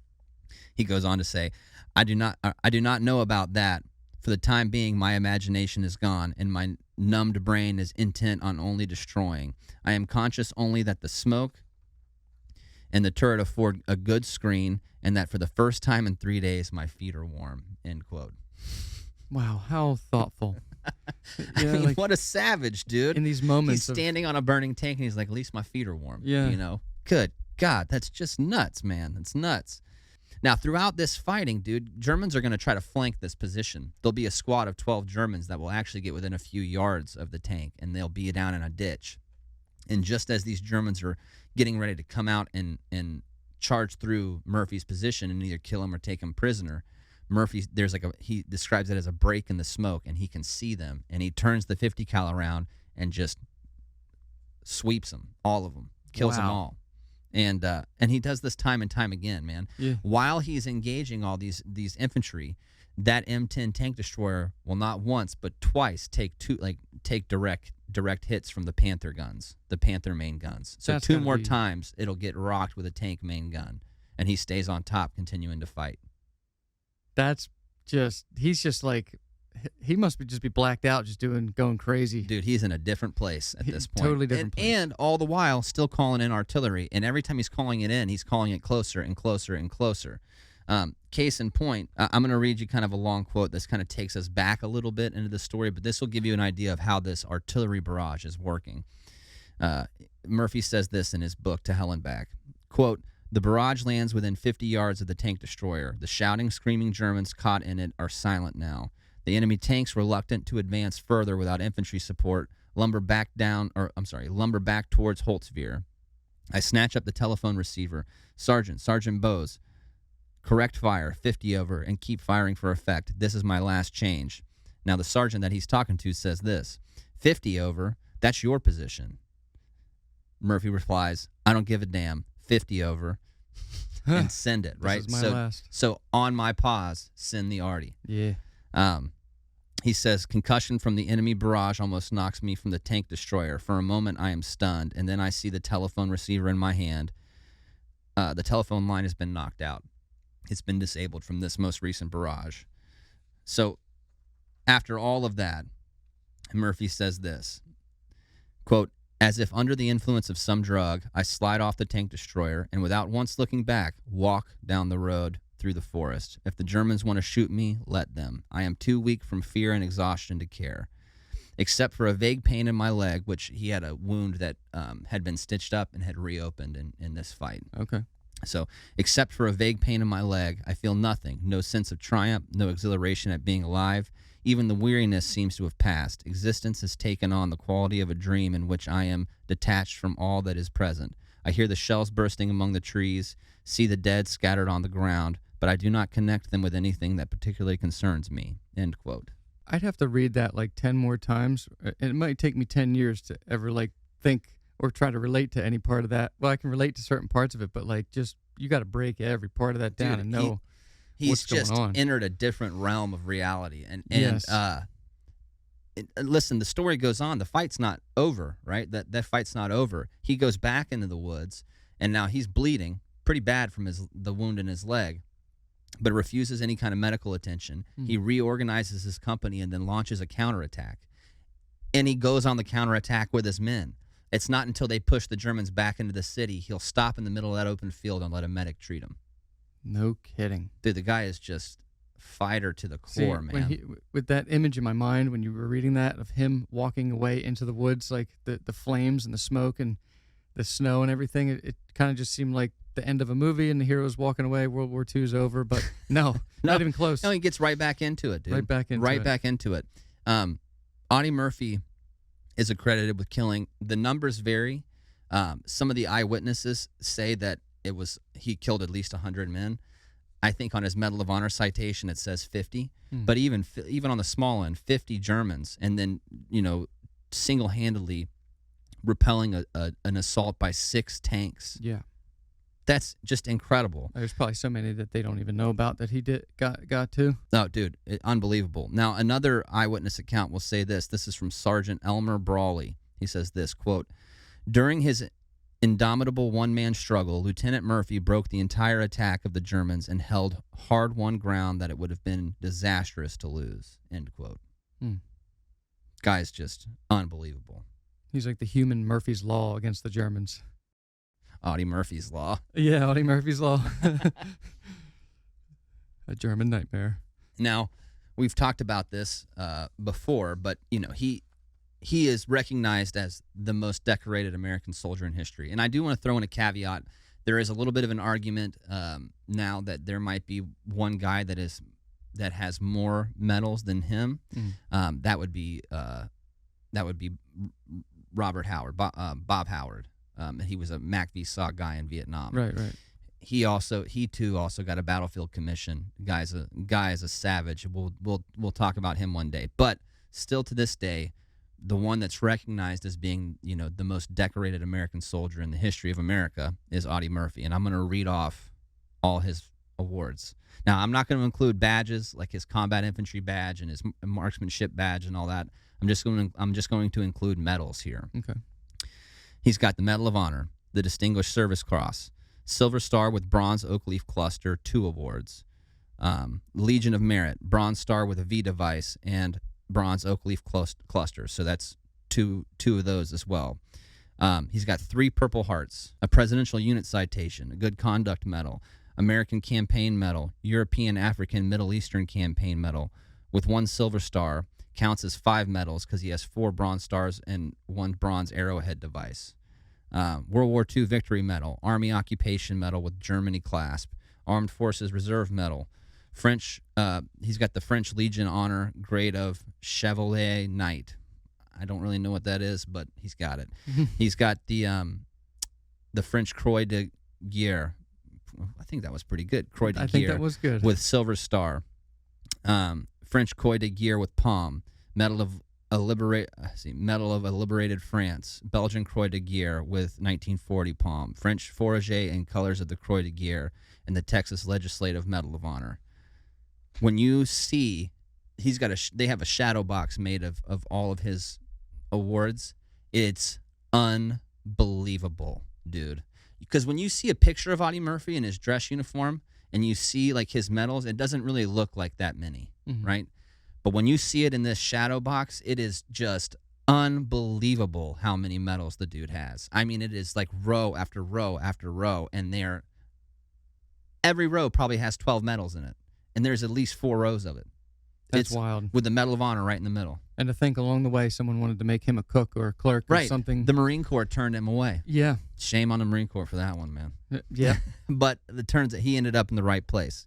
He goes on to say, I do not know about that. For the time being, my imagination is gone, and my numbed brain is intent on only destroying. I am conscious only that the smoke and the turret afford a good screen, and that for the first time in 3 days, my feet are warm. End quote. Wow, how thoughtful. I mean, what a savage, dude. In these moments. He's standing on a burning tank, and he's like, at least my feet are warm. Yeah. You know? Good God, that's just nuts, man. That's nuts. Now, throughout this fighting, dude, Germans are going to try to flank this position. There'll be a squad of 12 Germans that will actually get within a few yards of the tank, and they'll be down in a ditch. And just as these Germans are getting ready to come out and charge through Murphy's position and either kill him or take him prisoner, he describes it as a break in the smoke, and he can see them, and he turns the 50 cal around and just sweeps them, all of them, kills them all. And he does this time and time again, man. Yeah. While he's engaging all these infantry, that M10 tank destroyer will not once but twice take direct hits from the Panther guns, the Panther main guns. So That's two gotta more be- times it'll get rocked with a tank main gun, and he stays on top, continuing to fight. He's just like, he must just be blacked out, just going crazy. Dude, he's in a different place at this point. Totally different place. And all the while, still calling in artillery. And every time he's calling it in, he's calling it closer and closer and closer. Case in point, I'm going to read you kind of a long quote. This kind of takes us back a little bit into the story, but this will give you an idea of how this artillery barrage is working. Murphy says this in his book, To Hell and Back. Quote, the barrage lands within 50 yards of the tank destroyer. The shouting, screaming Germans caught in it are silent now. The enemy tanks, reluctant to advance further without infantry support, lumber back towards Holtzwihr. I snatch up the telephone receiver. Sergeant Bose, correct fire, 50 over, and keep firing for effect. This is my last change. Now the sergeant that he's talking to says this, 50 over, that's your position. Murphy replies, I don't give a damn, 50 over, and send it, right? This is my last. So on my pause, send the Audie. Yeah. He says, concussion from the enemy barrage almost knocks me from the tank destroyer. For a moment, I am stunned, and then I see the telephone receiver in my hand. The telephone line has been knocked out. It's been disabled from this most recent barrage. So after all of that, Murphy says this, quote, as if under the influence of some drug, I slide off the tank destroyer and without once looking back, walk down the road through the forest. If the Germans want to shoot me, let them. I am too weak from fear and exhaustion to care. Except for a vague pain in my leg, which he had a wound that had been stitched up and had reopened in this fight. Okay. So, except for a vague pain in my leg, I feel nothing. No sense of triumph, no exhilaration at being alive. Even the weariness seems to have passed. Existence has taken on the quality of a dream in which I am detached from all that is present. I hear the shells bursting among the trees, see the dead scattered on the ground, but I do not connect them with anything that particularly concerns me. End quote. I'd have to read that like 10 more times. And it might take me 10 years to ever like think or try to relate to any part of that. Well, I can relate to certain parts of it, but like just you got to break every part of that down and know he's what's just going on. entered a different realm of reality. And Yes. listen, the story goes on. The fight's not over, right? That fight's not over. He goes back into the woods, and now he's bleeding pretty bad from the wound in his leg, but refuses any kind of medical attention. He reorganizes his company and then launches a counterattack. And he goes on the counterattack with his men. It's not until they push the Germans back into the city he'll stop in the middle of that open field and let a medic treat him. No kidding. Dude, the guy is just fighter to the See, core, man. With that image in my mind, when you were reading that of him walking away into the woods, like the flames and the smoke and the snow and everything, it kind of just seemed like the end of a movie and the hero's walking away, World War II's over, but no, not even close. No, he gets right back into it, dude. Right back into it. Right back into it. Audie Murphy is accredited with killing. The numbers vary. Some of the eyewitnesses say that he killed at least 100 men. I think on his Medal of Honor citation it says 50, but even on the small end, 50 Germans, and then single-handedly repelling an assault by 6 tanks. Yeah. That's just incredible. There's probably so many that they don't even know about that he got to. Oh, dude, unbelievable. Now, another eyewitness account will say this. This is from Sergeant Elmer Brawley. He says this, quote, "During his indomitable one-man struggle, Lieutenant Murphy broke the entire attack of the Germans and held hard-won ground that it would have been disastrous to lose," end quote. Guy's just unbelievable. He's like the human Murphy's Law against the Germans. Audie Murphy's Law. Yeah, Audie Murphy's Law. A German nightmare. Now, we've talked about this before, but he is recognized as the most decorated American soldier in history. And I do want to throw in a caveat. There is a little bit of an argument now that there might be one guy that has more medals than him. That would be Robert Howard, Bob Howard. He was a MACV-SOC guy in Vietnam. Right. He too also got a battlefield commission. Guy is a savage. We'll talk about him one day. But still to this day, the one that's recognized as being the most decorated American soldier in the history of America is Audie Murphy, and I'm going to read off all his awards. Now, I'm not going to include badges like his combat infantry badge and his marksmanship badge and all that. I'm just going to include medals here. Okay. He's got the Medal of Honor, the Distinguished Service Cross, Silver Star with Bronze Oak Leaf Cluster, 2 awards, Legion of Merit, Bronze Star with a V device, and Bronze Oak Leaf Cluster. So that's two of those as well. He's got 3 Purple Hearts, a Presidential Unit Citation, a Good Conduct Medal, American Campaign Medal, European, African, Middle Eastern Campaign Medal, with 1 Silver Star. Counts as 5 medals because he has 4 Bronze Stars and 1 Bronze Arrowhead device. World War II Victory Medal, Army Occupation Medal with Germany clasp, Armed Forces Reserve Medal, French. He's got the French Legion Honor grade of Chevalier Knight. I don't really know what that is, but he's got it. He's got the French Croix de Guerre. I think that was pretty good. Croix de Guerre. I think that was good. With Silver Star. French Croix de Guerre with Palm, Medal of a Liberated France, Belgian Croix de Guerre with 1940 Palm, French Fourragère and Colors of the Croix de Guerre, and the Texas Legislative Medal of Honor. When you see, they have a shadow box made of all of his awards. It's unbelievable, dude. Because when you see a picture of Audie Murphy in his dress uniform and you see like his medals, it doesn't really look like that many. Right? But when you see it in this shadow box, it is just unbelievable how many medals the dude has. I mean, it is like row after row after row, and every row probably has 12 medals in it, and there's at least 4 rows of it. That's wild. With the Medal of Honor right in the middle. And to think along the way someone wanted to make him a cook or a clerk or something. The Marine Corps turned him away. Yeah. Shame on the Marine Corps for that one, man. Yeah. But it turns out he ended up in the right place.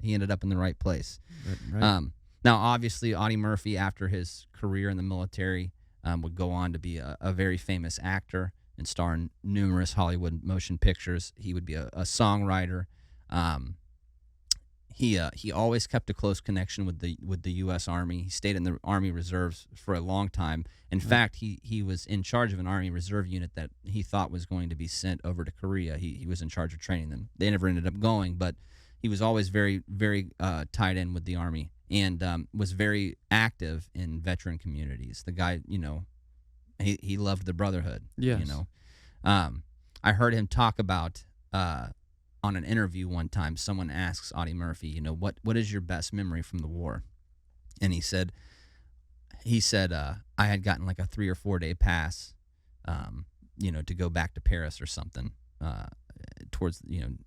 Right. Now, obviously, Audie Murphy, after his career in the military, would go on to be a very famous actor and star in numerous Hollywood motion pictures. He would be a songwriter. He always kept a close connection with the U.S. Army. He stayed in the Army Reserves for a long time. In fact, he was in charge of an Army Reserve unit that he thought was going to be sent over to Korea. He was in charge of training them. They never ended up going, but he was always very, very tied in with the Army and was very active in veteran communities. The guy, he loved the brotherhood. Yes. I heard him talk about on an interview one time. Someone asks Audie Murphy, what is your best memory from the war? And he said, I had gotten like a 3 or 4 day pass, to go back to Paris or something towards the end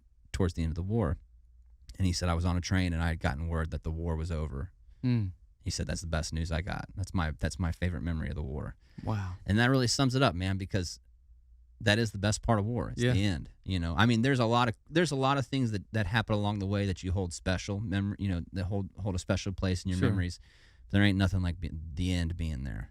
of the war. And he said, I was on a train and I had gotten word that the war was over. He said, that's the best news I got. That's my favorite memory of the war. Wow. And that really sums it up, man, because that is the best part of war. It's the end. I mean, there's a lot of things that happen along the way that you hold special that hold a special place in your memories. But there ain't nothing like the end being there.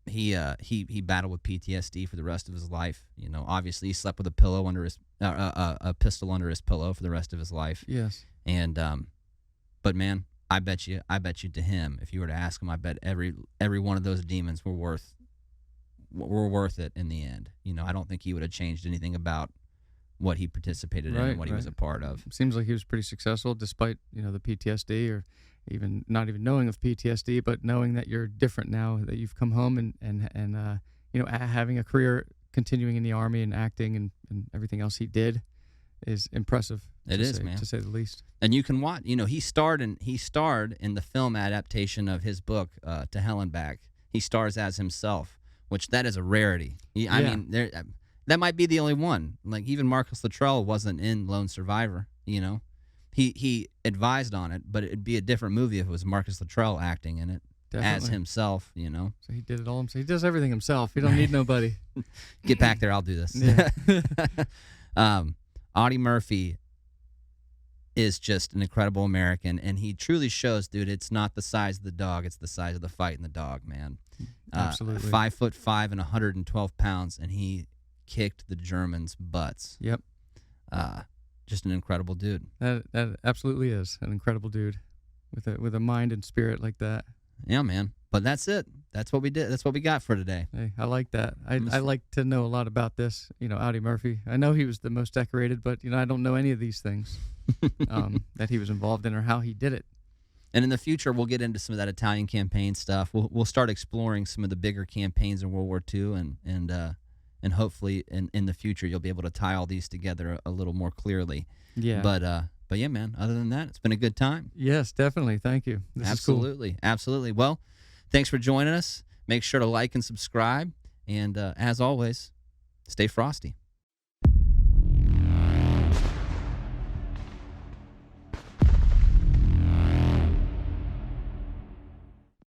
he battled with PTSD for the rest of his life. You know, obviously he slept with a pillow under his a pistol under his pillow for the rest of his life. Yes. And but man, I bet you to him, if you were to ask him, I bet every one of those demons were worth it in the end. You know, I don't think he would have changed anything about what he participated in and what he was a part of. Seems like he was pretty successful despite, you know, the PTSD, or even not even knowing of PTSD, but knowing that you're different now, that you've come home and you know, having a career continuing in the Army and acting and everything else he did is impressive. It is, man, to say the least. And you can watch. You know, he starred in the film adaptation of his book, To Hell and Back. He stars as himself, which that is a rarity. I mean, that might be the only one. Like, even Marcus Luttrell wasn't in Lone Survivor. You know, he advised on it, but it'd be a different movie if it was Marcus Luttrell acting in it. Definitely. As himself. You know, so he did it all himself. He does everything himself. He don't need nobody. Get back there, I'll do this. Yeah. Audie Murphy is just an incredible American, and he truly shows, dude, it's not the size of the dog, it's the size of the fight in the dog, man. Absolutely. 5'5" and 112 pounds, and he kicked the Germans' butts. Yep. Just an incredible dude. That absolutely is an incredible dude with a mind and spirit like that. Yeah, man. But that's it. That's what we did. That's what we got for today. Hey, I like that. I like to know a lot about this. You know, Audie Murphy. I know he was the most decorated, but, you know, I don't know any of these things that he was involved in or how he did it. And in the future, we'll get into some of that Italian campaign stuff. We'll start exploring some of the bigger campaigns in World War II, and hopefully in the future you'll be able to tie all these together a little more clearly. Yeah. But yeah, man. Other than that, it's been a good time. Yes, definitely. Thank you. This Absolutely, is cool. Absolutely. Well, thanks for joining us. Make sure to like and subscribe, and as always, stay frosty.